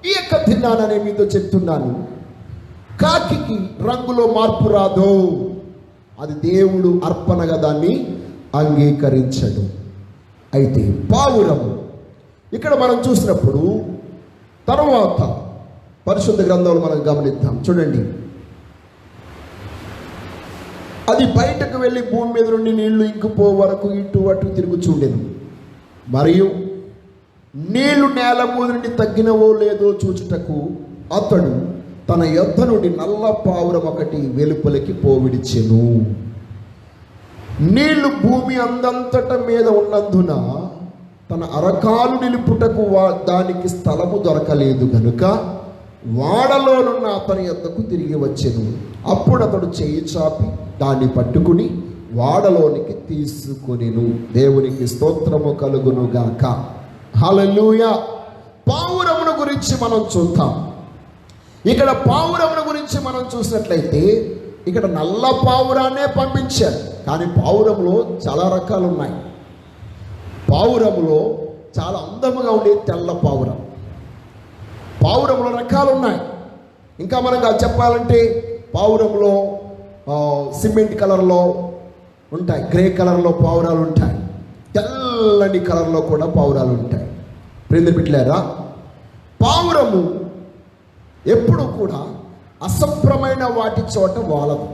ఈ యొక్క దినాన్ని మీతో చెప్తున్నాను, కాకికి రంగులో మార్పు రాదు, అది దేవుడు అర్పణగా దాన్ని అంగీకరించడు. అయితే పావురము ఇక్కడ మనం చూసినప్పుడు తర్వాత పరిశుద్ధ గ్రంథంలో మనం గమనిద్దాం. చూడండి, అది బయటకు వెళ్ళి భూమి మీద నుండి నీళ్లు ఇంకిపో వరకు ఇటు అటు తిరుగుచుండెను, మరియు నీళ్లు నేల మీద నుండి తగ్గినవో లేదో చూచుటకు అతడు తన యొద్ద నుండి నల్ల పావురం ఒకటి వెలుపలికి పోవిడిచెను. నీళ్లు భూమి అందంతట మీద ఉన్నందున తన అరకాలు నిలుపుటకు దానికి స్థలము దొరకలేదు గనుక వాడలోనున్న అతని యొద్దకు తిరిగి వచ్చెను. అప్పుడు అతడు చేయి చాపి దాన్ని పట్టుకుని వాడలోనికి తీసుకొనెను. దేవునికి స్తోత్రము కలుగును గాక. హల్లెలూయా. పావురమును గురించి మనం చూద్దాం. ఇక్కడ పావురమును గురించి మనం చూసినట్లయితే ఇక్కడ నల్ల పావురాన్నే పంపించారు, కానీ పావురములో చాలా రకాలు ఉన్నాయి. పావురములో చాలా అందముగా ఉండే తెల్ల పావురం, పావురములో రకాలు ఉన్నాయి. ఇంకా మనకు చెప్పాలంటే పావురంలో సిమెంట్ కలర్లో ఉంటాయి, గ్రే కలర్లో పావురాలు ఉంటాయి, తెల్లని కలర్లో కూడా పావురాలు ఉంటాయి. ప్రియమైన బిడ్డలారా, పావురము ఎప్పుడు కూడా అసభ్రమైన వాటి చోట వాలదు,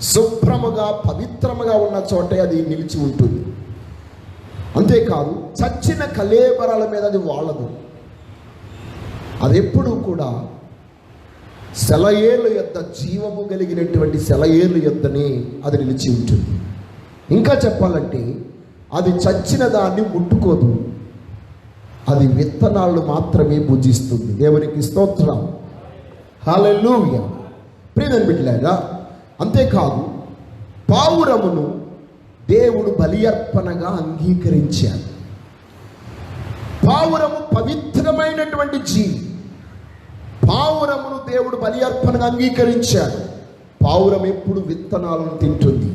శుభ్రముగా పవిత్రముగా ఉన్న చోటే అది నిలిచి ఉంటుంది. అంతేకాదు చచ్చిన కళేబరాల మీద అది వాలదు. అది ఎప్పుడు కూడా సెలయేళ్ళ యొద్ద, జీవము కలిగినటువంటి సెలయేళ్ళ యొద్దనే అది నిలిచి ఉంటుంది. ఇంకా చెప్పాలంటే అది చచ్చిన దాన్ని ముట్టుకోదు, అది విత్తనాలను మాత్రమే భుజిస్తుంది. దేవునికి స్తోత్రం. హల్లెలూయా. ప్రియమైన బిడ్డలారా, అంతేకాదు పావురమును దేవుడు బలి అర్పణగా అంగీకరించాడు. పావురము పవిత్రమైనటువంటి జీవి. పావురమును దేవుడు బలి అర్పణగా అంగీకరించాడు. పావురం ఎప్పుడు విత్తనాలను తింటుంది.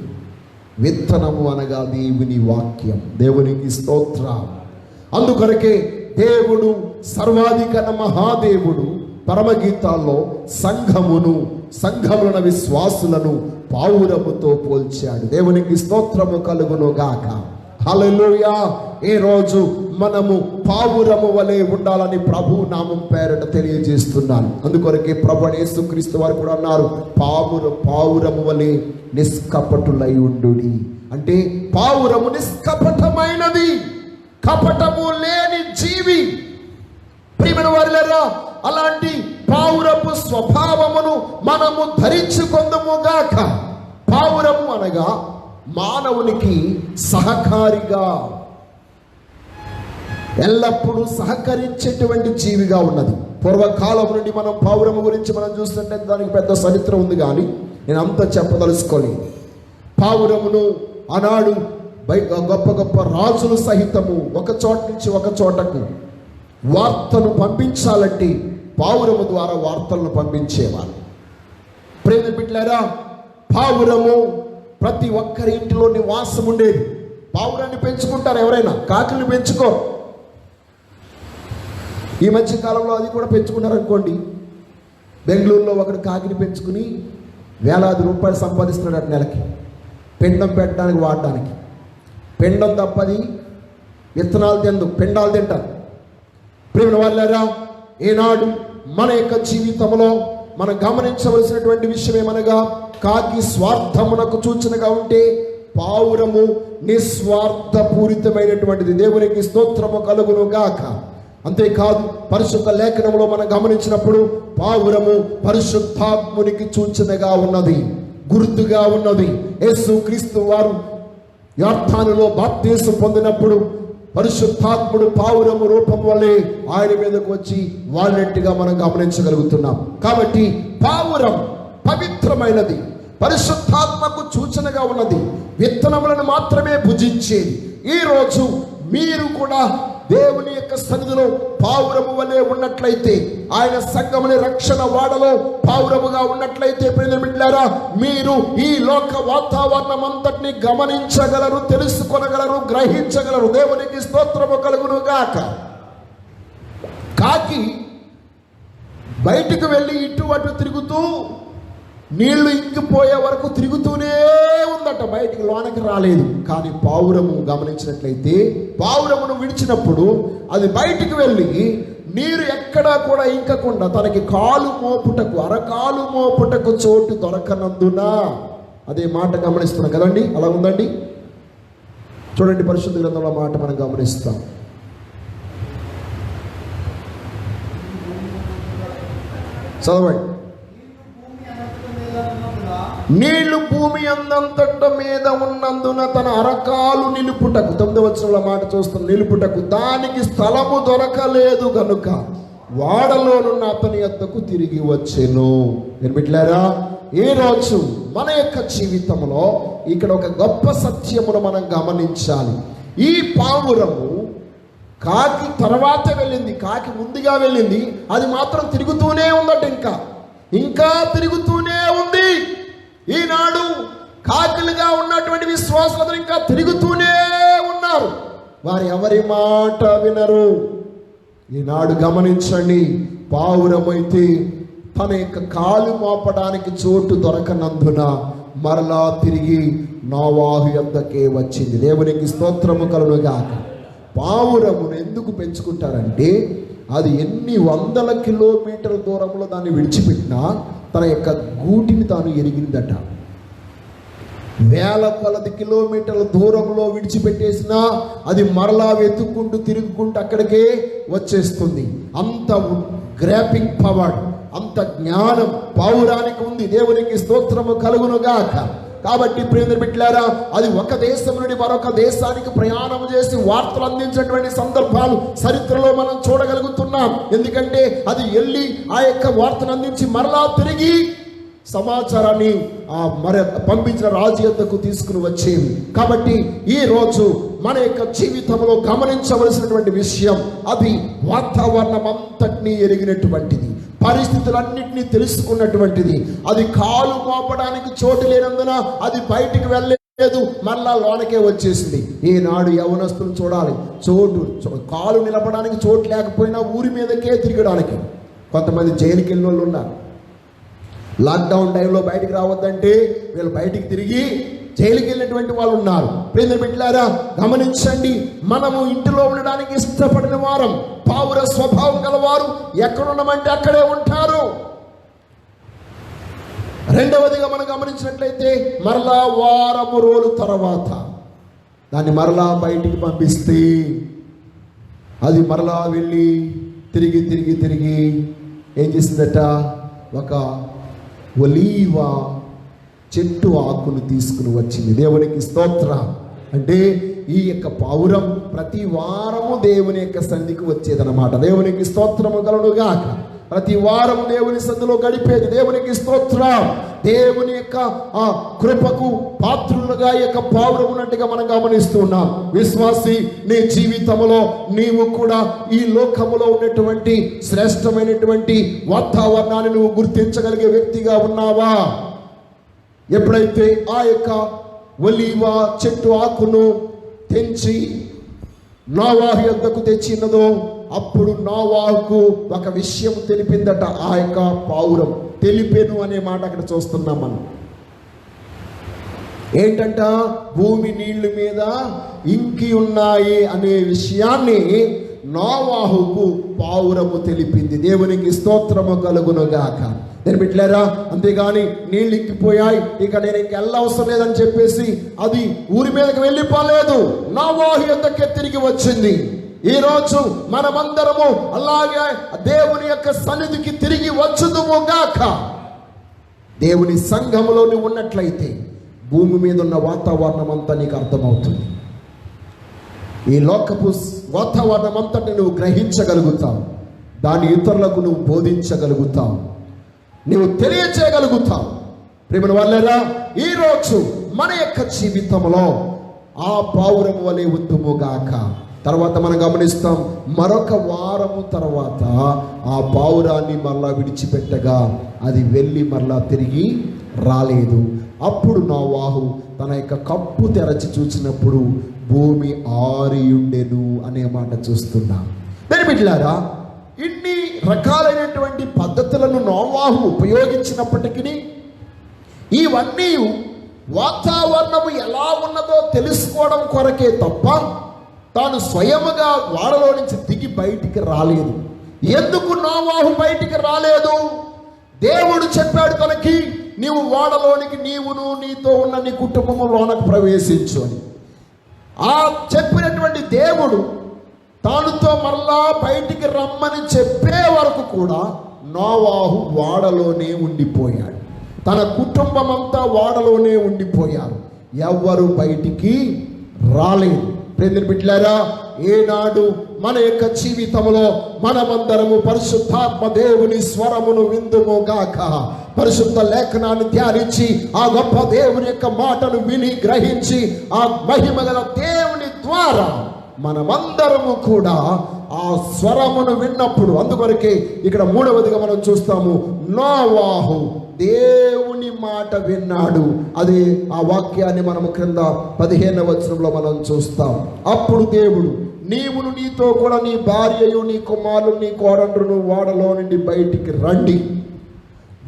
విత్తనము అనగా దేవుని వాక్యం. దేవునికి స్తోత్రం. అందుకొరకే దేవుడు సర్వాధికార మహాదేవుడు పరమగీతాల్లో సంఘమున విశ్వాసులను పావురముతో పోల్చాడు. దేవునికి స్తోత్రము కలుగును గాక. హల్లెలూయా. ఈ రోజు మనము పావురము వలె ఉండాలని ప్రభు నామం పేరట తెలియజేస్తున్నాను. అందుకొరకే ప్రభువైన యేసుక్రీస్తు వారు కూడా అన్నారు, పావురము వలె నిష్కపటులై ఉండుడి. అంటే పావురము నిష్కపటమైనది, కపటము లేని జీవి. ప్రియమైన వారిలారా, అలాంటి పావురపు స్వభావమును మనము ధరించుకొందుము గాక. పావురము అనగా మానవునికి సహకారిగా, ఎల్లప్పుడూ సహకరించేటువంటి జీవిగా ఉన్నది. పూర్వకాలం నుండి మనం పావురము గురించి మనం చూస్తుంటే దానికి పెద్ద చరిత్ర ఉంది, కానీ నేను అంత చెప్పదలుచుకోలేదు. పావురమును ఆనాడు గొప్ప గొప్ప రాజులు సహితము ఒక చోట నుంచి ఒక చోటకు వార్తను పంపించాలంటే పావురము ద్వారా వార్తలను పంపించేవారు. ప్రియమైన బిడ్డలారా, పావురము ప్రతి ఒక్కరి ఇంటిలో నివాసం ఉండేది. పావురాన్ని పెంచుకుంటారు ఎవరైనా? కాకిని పెంచుకో. ఈ మధ్య కాలంలో అది కూడా పెంచుకున్నారనుకోండి. బెంగళూరులో ఒకడు కాకిని పెంచుకుని వేలాది రూపాయలు సంపాదిస్తున్నాడు నెలకి, పిండం పెట్టడానికి వాడడానికి. పిండం తప్పది, విత్తనాలు తిందు, పిండాలు తింటారు. ప్రేమ వాళ్ళారా, ఈనాడు మన యొక్క జీవితంలో మనం గమనించవలసినటువంటి విషయం ఏమనగా, కాకి స్వార్థమునకు సూచనగా ఉంటే పావురము నిస్వార్థపూరితమైనటువంటిది. దేవునికి స్తోత్రము కలుగును గాక. అంతేకాదు, పరిశుద్ధ లేఖనంలో మనం గమనించినప్పుడు పావురము పరిశుద్ధాత్మునికి సూచనగా ఉన్నది, గుర్తుగా ఉన్నది. యేసు క్రీస్తు వారు యార్థానులో బాప్తీసం పొందినప్పుడు పరిశుద్ధాత్ముడు పావురము రూపం వల్లే ఆయన మీదకు వచ్చి వాళ్ళనట్టుగా మనం గమనించగలుగుతున్నాం. కాబట్టి పావురం పవిత్రమైనది, పరిశుద్ధాత్మకు సూచనగా ఉన్నది, విత్తనములను మాత్రమే భుజించేది. ఈరోజు మీరు కూడా దేవుని యొక్క సన్నిధిలో పావురము వలె ఉన్నట్లయితే, ఆయన సంఘముని రక్షణ వాడలో పావురముగా ఉన్నట్లయితే, ప్రియమిత్రులారా, మీరు ఈ లోక వాతావరణం అంతటిని గమనించగలరు, తెలుసుకొనగలరు, గ్రహించగలరు. దేవునికి స్తోత్రము కలుగును గాక. కాకి బయటికి వెళ్ళి ఇటు అటు తిరుగుతూ నీళ్లు ఇంకిపోయే వరకు తిరుగుతూనే ఉందట, బయటికి లోనకి రాలేదు. కానీ పావురము గమనించినట్లయితే, పావురమును విడిచినప్పుడు అది బయటికి వెళ్ళి నీరు ఎక్కడా కూడా ఇంకకుండా తనకి కాలు మోపుటకు, అరకాలు మోపుటకు చోటు దొరకనందున, అదే మాట గమనిస్తున్నాం కదండి. అలా ఉందండి, చూడండి పరిశుద్ధ గ్రంథంలో మాట మనం గమనిస్తాం. చదవండి. నీళ్లు భూమి అందంతట మీద ఉన్నందున తన అరకాలు నిలుపుటకు, 9వ వచనంలో మాట చూస్తాం, నిలుపుటకు దానికి స్థలము దొరకలేదు గనుక వాడలోనున్న అతని యొద్దకు తిరిగి వచ్చెను. వినిపిట్లారా, ఈ రోజు మన యొక్క జీవితంలో ఇక్కడ ఒక గొప్ప సత్యమును మనం గమనించాలి. ఈ పావురము కాకి తర్వాత వెళ్ళింది, కాకి ముందుగా వెళ్ళింది, అది మాత్రం తిరుగుతూనే ఉందట, ఇంకా తిరుగుతూనే ఉంది. ఈనాడు కాకిలుగా ఉన్నటువంటి విశ్వాసులు ఇంకా తిరుగుతూనే ఉన్నారు, వారు ఎవరి మాట వినరు. ఈనాడు గమనించండి, పావురమైతే తన యొక్క కాలు మోపడానికి చోటు దొరకనందున మరలా తిరిగి నోవాహు యొద్దకే వచ్చింది. దేవునికి స్తోత్రము కలుగును గాక. పావురమును ఎందుకు పెంచుకుంటారంటే, అది ఎన్ని వందల కిలోమీటర్ల దూరంలో దాన్ని విడిచిపెట్టినా తన యొక్క గూటిని తాను ఎరిగిందట. వేల కొలది కిలోమీటర్ల దూరంలో విడిచిపెట్టేసినా అది మరలా వెతుక్కుంటూ తిరుగుకుంటూ అక్కడికే వచ్చేస్తుంది. అంత గ్రాపింగ్ పవర్, అంత జ్ఞానం పావురానికి ఉంది. దేవునికి స్తోత్రము కలుగును గాక. కాబట్టి ప్రియమైన బిడ్డలారా, అది ఒక దేశం నుండి మరొక దేశానికి ప్రయాణం చేసి వార్తలు అందించేటువంటి సందర్భాలు చరిత్రలో మనం చూడగలుగుతున్నాం. ఎందుకంటే అది వెళ్ళి ఆ యొక్క వార్తను అందించి మరలా తిరిగి సమాచారాన్ని పంపించిన రాజు యొద్దకు తీసుకుని వచ్చేవి. కాబట్టి ఈ రోజు మన యొక్క జీవితంలో గమనించవలసినటువంటి విషయం, అది వాతావరణం అంతటినీ ఎరిగినటువంటిది, పరిస్థితులన్నింటినీ తెలుసుకున్నటువంటిది. అది కాలు మోపడానికి చోటు లేనందున అది బయటికి వెళ్ళలేదు, మళ్ళా లోనకే వచ్చేసింది. ఈనాడు యవనస్తులు చూడాలి, కాలు నిలపడానికి చోటు లేకపోయినా ఊరి మీదకే తిరగడానికి. కొంతమంది జైలుకి వెళ్ళిన వాళ్ళు ఉన్నారు. లాక్డౌన్ టైంలో బయటికి రావద్దంటే వీళ్ళు బయటికి తిరిగి జైలుకి వెళ్ళినటువంటి వాళ్ళు ఉన్నారు. ప్రియమైన బిడ్డలారా, గమనించండి, మనము ఇంటిలో ఉండడానికి ఇష్టపడిన వారం, పావుర స్వభావం గలవారు ఎక్కడున్నామంటే అక్కడే ఉంటారు. రెండవదిగా మనం గమనించినట్లయితే, మరలా వారము రోజుల తర్వాత దాన్ని మరలా బయటికి పంపిస్తే అది మరలా వెళ్ళి తిరిగి తిరిగి తిరిగి ఏం చేసిందట, ఒక ఒలీవ చెట్టు ఆకును తీసుకుని వచ్చింది. దేవునికి స్తోత్రం. అంటే ఈ యొక్క పావురం ప్రతి వారము దేవుని యొక్క సన్నిధికి వచ్చేదన్నమాట. దేవునికి స్తోత్రము కలుగునుగా. ప్రతి వారం దేవుని సన్నిధిలో గడిపేది. దేవునికి స్తోత్రం. దేవుని యొక్క ఆ కృపకు పాత్రులుగా యొక్క పావురం ఉన్నట్టుగా మనం గమనిస్తున్నాం. విశ్వాసి, నీ జీవితంలో నీవు కూడా ఈ లోకములో ఉన్నటువంటి శ్రేష్టమైనటువంటి వాతావరణాన్ని నువ్వు గుర్తించగలిగే వ్యక్తిగా ఉన్నావా? ఎప్పుడైతే ఆ యొక్క ఒలీవ చెట్టు ఆకును తెంచి నోవాహు యొద్దకు తెచ్చినదో అప్పుడు నోవాహుకు ఒక విషయం తెలిపిందట. ఆ యొక్క పావురం తెలిపెను అనే మాట అక్కడ చూస్తున్నాం మనం. ఏంటంట? భూమి నీళ్ల మీద ఇంకి ఉన్నాయి అనే విషయాన్ని నోవాహుకు పావురము తెలిపింది. దేవునికి స్తోత్రము కలుగునుగాక. నేను బిడ్డలారా, అంతేగాని నీళ్ళు ఇంకిపోయాయి, ఇక నేను ఇంక వెళ్ళవసరం లేదని చెప్పేసి అది ఊరి మీదకి వెళ్ళిపోలేదు, నోవాహు యొద్దకే తిరిగి వచ్చింది. ఈరోజు మనమందరము అలాగే దేవుని యొక్క సన్నిధికి తిరిగి వచ్చుదుము గాక. దేవుని సంఘములో నువ్వు ఉన్నట్లయితే భూమి మీద ఉన్న వాతావరణం అంతా నీకు అర్థమవుతుంది. ఈ లోకపు వాతావరణం అంతటి నువ్వు గ్రహించగలుగుతావు, దాని ఇతరులకు నువ్వు బోధించగలుగుతావు, నువ్వు తెలియచేయగలుగుతావు. ప్రియమైన వాళ్ళరా, ఈరోజు మన యొక్క జీవితంలో ఆ పావురం వలె ఉందుముగాక. తర్వాత మనం గమనిస్తాం, మరొక వారము తర్వాత ఆ పావురాన్ని మరలా విడిచిపెట్టగా అది వెళ్ళి మరలా తిరిగి రాలేదు. అప్పుడు నోవాహు తన యొక్క కప్పు తెరచి చూసినప్పుడు భూమి ఆరియుండెను అనే మాట చూస్తున్నాం. నేను బిడ్డలారా, ఇన్ని రకాలైనటువంటి పద్ధతులను నోవాహు ఉపయోగించినప్పటికీ ఇవన్నీ వాతావరణము ఎలా ఉన్నదో తెలుసుకోవడం కొరకే తప్ప తాను స్వయముగా వాడలో నుంచి దిగి బయటికి రాలేదు. ఎందుకు నోవాహు బయటికి రాలేదు? దేవుడు చెప్పాడు తనకి, నీవు వాడలోనికి నీవును నీతో ఉన్న నీ కుటుంబంలోనకు ప్రవేశించు అని. ఆ చెప్పినటువంటి దేవుడు తానుతో మరలా బయటికి రమ్మని చెప్పే వరకు కూడా నోవాహు వాడలోనే ఉండిపోయాడు. తన కుటుంబం అంతా వాడలోనే ఉండిపోయారు, ఎవ్వరు బయటికి రాలేదు. ప్రియమైన బిడ్డలారా, ఏనాడు మన యొక్క జీవితంలో మనమందరము పరిశుద్ధాత్మ దేవుని స్వరమును విందుము గాక. పరిశుద్ధ లేఖనాన్ని ధ్యానించి ఆ గొప్ప దేవుని యొక్క మాటను విని గ్రహించి ఆ మహిమ గల దేవుని ద్వారా మనమందరము కూడా ఆ స్వరమును విన్నప్పుడు, అందుకొరకే ఇక్కడ మూడవదిగా మనం చూస్తాము, నోవాహు దేవుని మాట విన్నాడు. అదే ఆ వాక్యాన్ని మనము క్రింద 15వ వచనంలో మనం చూస్తాం. అప్పుడు దేవుడు, నీవును నీతో కూడా నీ భార్యయు నీ కుమారులు నీ కోడండ్రును వాడలో నుండి బయటికి రండి.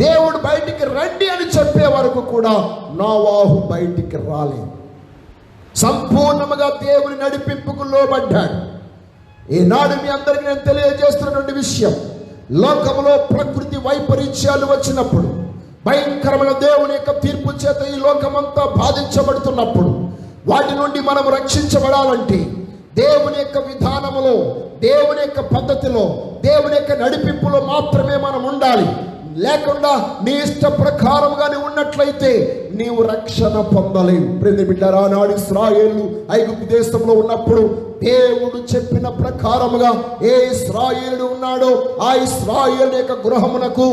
దేవుడు బయటికి రండి అని చెప్పే వరకు కూడా నోవాహు బయటికి రాలేదు. సంపూర్ణముగా దేవుని నడిపింపుకు లోబడ్డాడు. ఈనాడు మీ అందరికీ నేను తెలియజేస్తున్నటువంటి విషయం, లోకములో ప్రకృతి వైపరీత్యాలు వచ్చినప్పుడు, భయంకరమైన దేవుని యొక్క తీర్పు చేత ఈ లోకమంతా బాధించబడుతున్నప్పుడు, వాటి నుండి మనం రక్షించబడాలంటే దేవుని యొక్క విధానములో, దేవుని యొక్క పద్ధతిలో, దేవుని యొక్క నడిపింపులో మాత్రమే మనం ఉండాలి. లేకుండా నీ ఇష్ట ప్రకారముగా నీవు ఉన్నట్లయితే నీవు రక్షణ పొందలేవు. ప్రియమైన బిడ్డలారా, ఆనాడు ఇశ్రాయేలు ఐగుప్తు దేశంలో ఉన్నప్పుడు దేవుడు చెప్పిన ప్రకారముగా ఏ ఇశ్రాయేలుడు ఉన్నాడో ఆ ఇశ్రాయేలు యొక్క గృహమునకు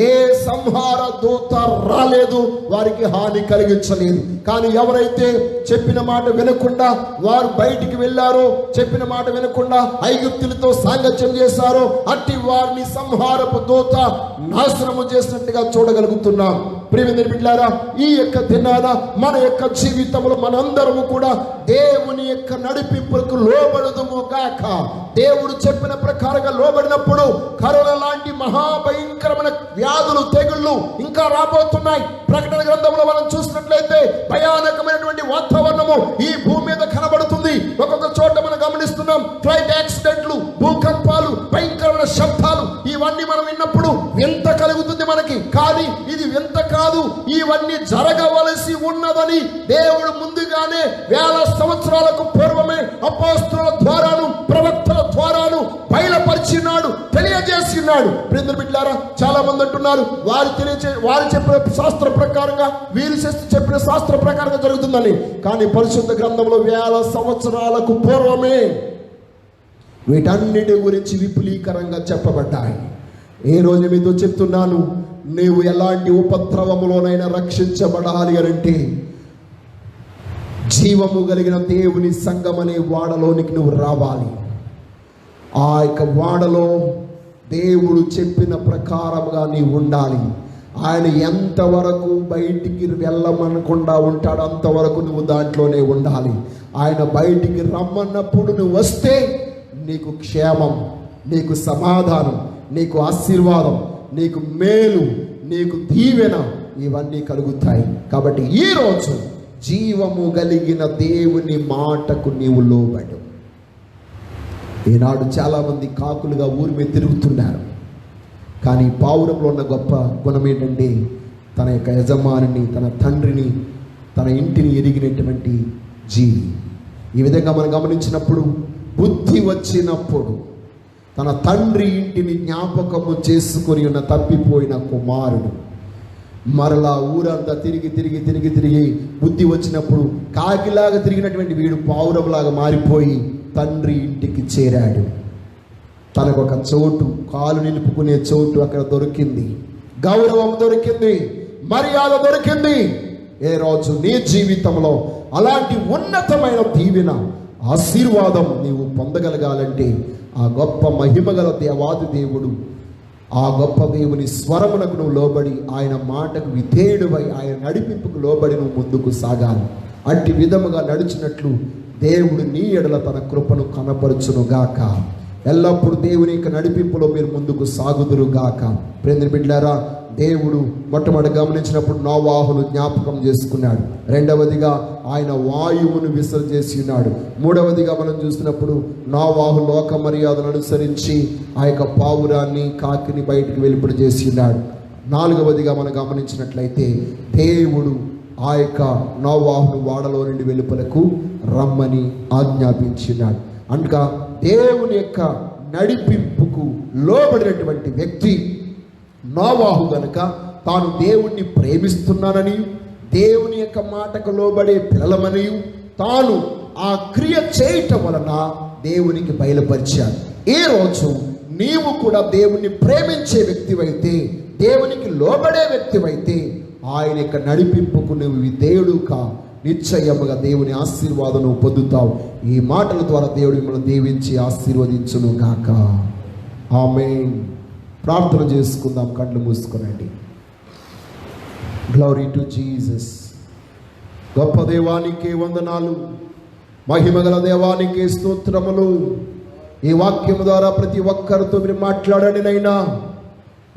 ఏ సంహార దూత రాలేదు, వారికి హాని కలిగించలేదు. కానీ ఎవరైతే చెప్పిన మాట వినకుండా వారు బయటికి వెళ్ళారో, చెప్పిన మాట వినకుండా ఐగుప్తులతో సాంగత్యం చేశారో, అట్టి వారిని సంహారపు దూత నాశనము చేసినట్టుగా చూడగలుగుతున్నాం. ప్రియమైన బిడ్డలారా, ఈ యొక్క దినాన మన యొక్క జీవితంలో మనందరము కూడా దేవుని యొక్క నడిపింపులకు లోబడుదుము గాక. దేవుడు చెప్పిన ప్రకారంగా లోబడినప్పుడు కరోనా లాంటి మహాభయంకరమైన వ్యాధులు, తెగుళ్ళు ఇంకా రాబోతున్నాయి. ప్రకటన గ్రంథంలో మనం చూసినట్లయితే భయానకమైనటువంటి వాతావరణము ఈ భూమి మీద కనబడుతుంది. ఒక్కొక్క చోట మనం గమనిస్తున్నాం, ఫ్లైట్ యాక్సిడెంట్లు, భూకంపాలు, భయంకరమైన శబ్దాలు. ఇవన్నీ మనం విన్నప్పుడు వింత కలుగుతుంది మనకి. కానీ ఇది వింత కాదు, ఇవన్నీ జరగవలసి ఉన్నదని దేవుడు ముందుగానే వేల సంవత్సరాలకు పూర్వమే అపోస్తలుల ద్వారాను ప్రవక్తల ద్వారాను బయలుపరిచినాడు, తెలియజేసినాడు. ప్రియమైన బిడ్డలారా, చాలా మంది అంటున్నారు వారు చెప్పిన శాస్త్ర ప్రకారంగా, వీరు చెప్పిన శాస్త్ర ప్రకారంగా జరుగుతుందని. కానీ పరిశుద్ధ గ్రంథంలో వేల సంవత్సరాలకు పూర్వమే వీటన్నిటి గురించి విపులీకరంగా చెప్పబడ్డాయి. ఏ రోజు మీతో చెప్తున్నాను, నీవు ఎలాంటి ఉపద్రవములోనైనా రక్షించబడాలి అంటే జీవము కలిగిన దేవుని సంఘం అనే వాడలోనికి నువ్వు రావాలి. ఆ యొక్క వాడలో దేవుడు చెప్పిన ప్రకారముగా నీవు ఉండాలి. ఆయన ఎంతవరకు బయటికి వెళ్ళమనకుండా ఉంటాడో అంతవరకు నువ్వు దాంట్లోనే ఉండాలి. ఆయన బయటికి రమ్మన్నప్పుడు నువ్వు వస్తే నీకు క్షేమం, నీకు సమాధానం, నీకు ఆశీర్వాదం, నీకు మేలు, నీకు దీవెన ఇవన్నీ కలుగుతాయి. కాబట్టి ఈరోజు జీవము కలిగిన దేవుని మాటకు నీవు లోబడు. ఈనాడు చాలామంది కాకులుగా ఊరి మీద తిరుగుతున్నారు. కానీ పావురంలో ఉన్న గొప్ప గుణం ఏంటంటే తన యొక్క యజమానిని, తన తండ్రిని, తన ఇంటిని ఎరిగినటువంటి జీవి. ఈ విధంగా మనం గమనించినప్పుడు, బుద్ధి వచ్చినప్పుడు తన తండ్రి ఇంటిని జ్ఞాపకము చేసుకొని ఉన్న తప్పిపోయిన కుమారుడు మరలా ఊరంతా తిరిగి బుద్ధి వచ్చినప్పుడు కాకిలాగా తిరిగినటువంటి వీడు పావురంలాగా మారిపోయి తండ్రి ఇంటికి చేరాడు. తనకు ఒక చోటు, కాలు నిలుపుకునే చోటు అక్కడ దొరికింది, గౌరవం దొరికింది, మర్యాద దొరికింది. ఏ రోజు నీ జీవితంలో అలాంటి ఉన్నతమైన దీవెన, ఆశీర్వాదం నీవు పొందగలగాలంటే ఆ గొప్ప మహిమగల దేవాది దేవుడు, ఆ గొప్ప దేవుని స్వరమునకు నువ్వు లోబడి, ఆయన మాటకు విధేయుడివై, ఆయన నడిపింపుకు లోబడి నువ్వు ముందుకు సాగాలి. అట్టి విధముగా నడిచినట్లు దేవుడు నీ ఎడల తన కృపను కనపరచునుగాక. ఎల్లప్పుడూ దేవుని యొక్క నడిపింపులో మీరు ముందుకు సాగుదురుగాక. ప్రేమ బిడ్డలారా, దేవుడు మొట్టమొదటి గమనించినప్పుడు నోవాహును జ్ఞాపకం చేసుకున్నాడు. రెండవదిగా ఆయన వాయువును విసర్జేసి ఉన్నాడు. మూడవదిగా మనం చూసినప్పుడు నోవాహు లోక మర్యాదను అనుసరించి ఆ యొక్క పావురాన్ని, కాకిని బయటికి వెలుపడి చేసి ఉన్నాడు. నాలుగవదిగా మనం గమనించినట్లయితే దేవుడు ఆ యొక్క నోవాహును వాడలో నుండి వెలుపలకు రమ్మని ఆజ్ఞాపించినాడు. అనగా దేవుని యొక్క నడిపింపుకు లోబడినటువంటి వ్యక్తి నోవాహు గనుక తాను దేవుణ్ణి ప్రేమిస్తున్నానని, దేవుని యొక్క మాటకు లోబడే పిల్లలమని తాను ఆ క్రియ చేయటం వలన దేవునికి బయలుపరిచాడు. ఈ రోజు నీవు కూడా దేవుణ్ణి ప్రేమించే వ్యక్తివైతే, దేవునికి లోబడే వ్యక్తివైతే, ఆయన యొక్క నడిపింపుకు నువ్వు విధేయుడుగా నిశ్చయముగా దేవుని ఆశీర్వాదం పొందుతావు. ఈ మాటల ద్వారా దేవుడు మిమ్మల్ని దీవించి ఆశీర్వదించును గాక. ఆమేన్. ప్రార్థన చేసుకుందాం, కళ్ళు మూసుకొనండి. Glory to Jesus. గొప్ప దేవానికే వందనాలు, మహిమగల దేవానికే స్తోత్రములు. ఈ వాక్యము ద్వారా ప్రతి ఒక్కరితో మీరు మాట్లాడండి నైనా.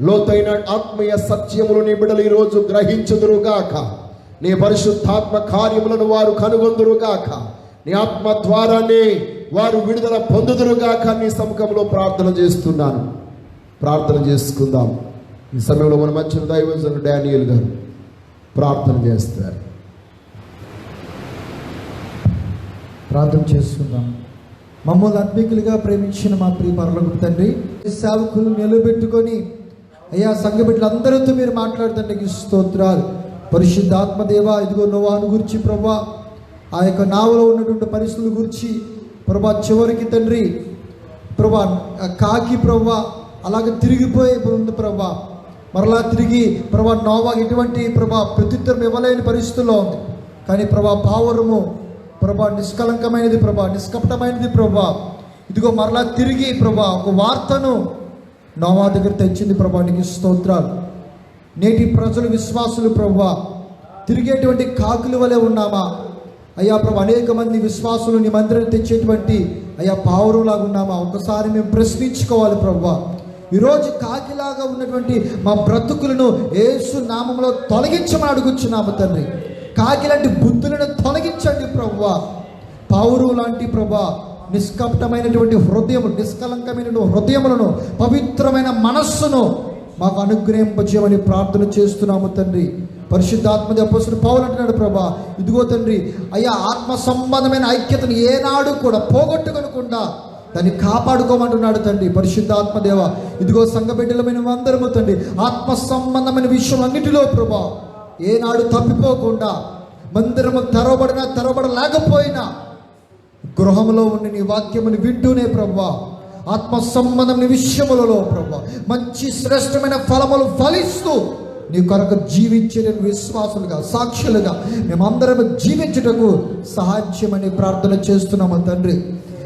లోతైన ఆత్మీయ సత్యములు నీ బిడ్డలు ఈరోజు గ్రహించుదురుగాక. నీ పరిశుద్ధాత్మ కార్యములను వారు కనుగొందురుగాక. నీ ఆత్మ ద్వారానే వారు విడుదల పొందుదురుగాక. నీ సముఖంలో ప్రార్థన చేస్తున్నాను. ప్రార్థన చేసుకుందాం. ఈ సమయంలో మన మధ్య దైవజనుడు డానియల్ గారు ప్రార్థన చేస్తారు. ప్రార్థన చేసుకుందాం. మమ్మల్ని ఆత్మీకులుగా ప్రేమించిన మా ప్రియ పరలోకపు తండ్రి, సేవకులు నిలబెట్టుకొని అయ్యా సంఘ బిడ్డలందరితో మీరు మాట్లాడుతండి స్తోత్రాలు. పరిశుద్ధ ఆత్మదేవ, ఇదిగో నోవాను గురించి ప్రభా, ఆ యొక్క నావలో ఉన్నటువంటి పరిస్థితుల గురించి ప్రభా, చివరికి తండ్రి ప్రభా కాకి ప్రభా అలాగే తిరిగిపోయి ఉంది ప్రభా, మరలా తిరిగి ప్రభా నోవా ఎటువంటి ప్రభా ప్రత్యుత్తరం ఇవ్వలేని పరిస్థితుల్లో ఉంది. కానీ ప్రభా పావురము ప్రభా నిష్కలంకమైనది ప్రభా, నిష్కపటమైనది ప్రభా, ఇదిగో మరలా తిరిగి ప్రభా ఒక వార్తను నోవా దగ్గర తెచ్చింది ప్రభా. నీకు స్తోత్రాలు. నేటి ప్రజలు విశ్వాసులు ప్రభా తిరిగేటువంటి కాకుల వలె ఉన్నామా అయ్యా ప్రభా? అనేక మంది విశ్వాసులు నీ మందిరాన్ని తెచ్చేటువంటి అయ్యా పావురంలాగా ఉన్నామా? ఒకసారి మేము ప్రశ్నించుకోవాలి ప్రభా. ఈరోజు కాకిలాగా ఉన్నటువంటి మా బ్రతుకులను యేసు నామములో తొలగించమని అడుగుచున్నాము తండ్రి. కాకి లాంటి బుద్ధులను తొలగించండి ప్రభా. పావురం లాంటి ప్రభా నిష్కపటమైనటువంటి హృదయము, నిష్కలంకమైన హృదయములను, పవిత్రమైన మనస్సును మాకు అనుగ్రహింపజేయమని ప్రార్థన చేస్తున్నాము తండ్రి. పరిశుద్ధాత్మ అపోస్తలుడు పౌలు అంటున్నాడు ప్రభా, ఇదిగో తండ్రి అయ్యా ఆత్మ సంబంధమైన ఐక్యతను ఏనాడు కూడా పోగొట్టుకొనకుండా దాన్ని కాపాడుకోమంటున్నాడు తండ్రి. పరిశుద్ధాత్మదేవ, ఇదిగో సంఘ బిడ్డలమైన అందరము తండ్రి ఆత్మ సంబంధమైన విషయం అన్నిటిలో ప్రభా ఏనాడు తప్పిపోకుండా, మందిరము తెరవబడలేకపోయినా గృహంలో ఉండి నీ వాక్యముని వింటూనే ప్రభా ఆత్మ సంబంధమైన విషయములలో ప్రభా మంచి శ్రేష్టమైన ఫలములు ఫలిస్తూ నీ కొరకు జీవించే విశ్వాసులుగా, సాక్షులుగా మేమందరం జీవించుటకు సహాయమని ప్రార్థన చేస్తున్నాము తండ్రి.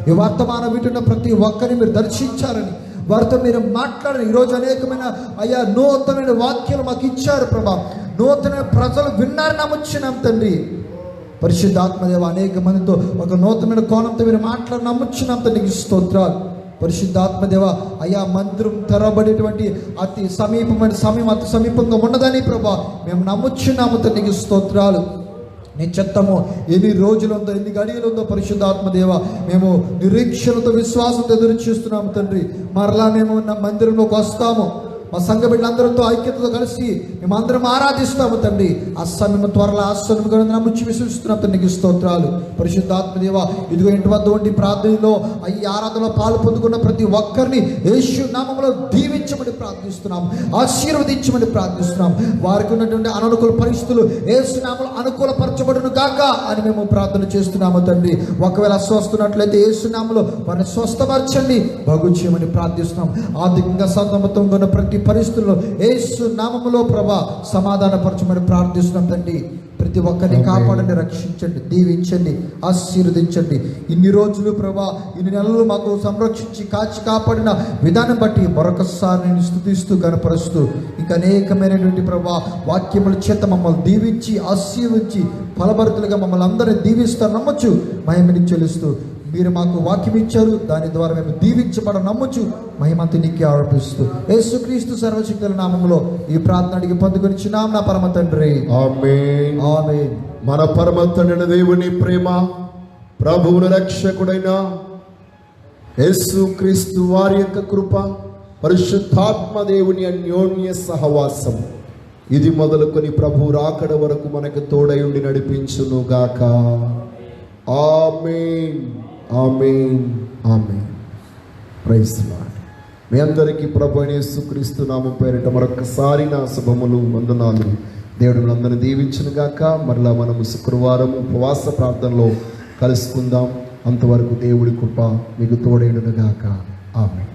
ఈ వర్తమానం వింటున్న ప్రతి ఒక్కరిని మీరు దర్శించారని, వారితో మీరు మాట్లాడని, ఈరోజు అనేకమైన అయ్యా నూతనమైన వాక్యాలు మాకు ఇచ్చారు ప్రభా. నూతన ప్రజలు విన్నారని నమ్ముచున్నాం తండ్రి. పరిశుద్ధాత్మదేవ, అనేక మందితో ఒక నూతనమైన కోణంతో మీరు నమ్ముచున్నాం తండ్రికి స్తోత్రాలు. పరిశుద్ధాత్మదేవ అయ్యా మందిరం తెరబడేటువంటి అతి సమీపమైన సమయం అతి సమీపంగా ఉన్నదని ప్రభా మేము నమ్ముచున్నాము తండ్రికి స్తోత్రాలు. నీ చిత్తము ఎన్ని రోజులు ఉందో ఎన్ని గడియలు ఉందో పరిశుద్ధాత్మదేవ మేము నిరీక్షణతో విశ్వాసంతో ఎదురు చూస్తున్నాము తండ్రి. మరలా మేము మందిరంలోకి వస్తాము, మా సంఘ బిడ్డలందరితో ఐక్యతతో కలిసి మేమందరం ఆరాధిస్తాము తండ్రి. ఆ సమయం త్వరలో ఆశ్రమంగా నమ్ముచ్చి విశ్వసిస్తున్నాం తండ్రికి స్తోత్రాలు. పరిశుద్ధాత్మదేవ ఇదిగో ఇంటి వద్ద ఉండి ప్రార్థనలో ఈ ఆరాధనలో పాలు పొందుకున్న ప్రతి ఒక్కరిని యేసు నామములో దీవించమని ప్రార్థిస్తున్నాం, ఆశీర్వదించమని ప్రార్థిస్తున్నాం. వారికి ఉన్నటువంటి అననుకూల పరిస్థితులు యేసు నామములో అనుకూలపరచబడును గాక అని మేము ప్రార్థన చేస్తున్నాము తండ్రి. ఒకవేళ అస్వస్తున్నట్లయితే యేసు నామములో వారిని స్వస్థపరచండి, బాగు చేయమని ప్రార్థిస్తున్నాం. ఆర్థికంగా సతమతంగా ఉన్న ప్రతి పరిస్థితుల్లో యేసు నామములో ప్రభా సమాధానపరచమని ప్రార్థిస్తున్నాం తండ్రి. ప్రతి ఒక్కరిని కాపాడండి, రక్షించండి, దీవించండి, ఆశీర్వదించండి. ఇన్ని రోజులు ప్రభా ఇన్ని నెలలు మాకు సంరక్షించి కాచి కాపాడిన విధానం బట్టి మరొకసారి నేను స్తుతిస్తూ గణపరుస్తూ ఇంకా అనేకమైనటువంటి ప్రభా వాక్యముల చేత మమ్మల్ని దీవించి ఆశీర్వించి ఫలభరితులుగా మమ్మల్ని అందరినీ దీవిస్తారు నమ్మచ్చు. మహిమని చెల్లిస్తూ మీరు మాకు వాక్యం ఇచ్చారు, దాని ద్వారా మేము దీవించబడ నమ్మచ్చు. మహిమంతా నీకే ఆరోపిస్తూ యేసుక్రీస్తు సర్వశక్తుల నామములో ఈ ప్రార్థన అడిగి పొందుకొనిచున్నాం నా పరమ తండ్రి, ఆమేన్. ఆమేన్. మన పరమ తండ్రి దేవుని ప్రేమ, ప్రభువుని రక్షకుడైన యేసుక్రీస్తు వారి యొక్క కృప, పరిశుద్ధాత్మ దేవుని అన్యోన్య సహవాసం ఇది మొదలుకొని ప్రభు రాకడ వరకు మనకు తోడై ఉండి నడిపించును గాక. ఆమేన్, ఆమేన్, ఆమేన్. Praise the Lord. మీ అందరికీ ప్రభు అయిన యేసుక్రీస్తు నామం పేరిట మరొకసారి నా శుభములు, వందనాలు. దేవుడు అందరిని దీవించును గాక. మరలా మనము శుక్రవారం ఉపవాస ప్రార్థనలో కలుసుకుందాం. అంతవరకు దేవుడి కృప మీకు తోడైనను గాక. ఆమేన్.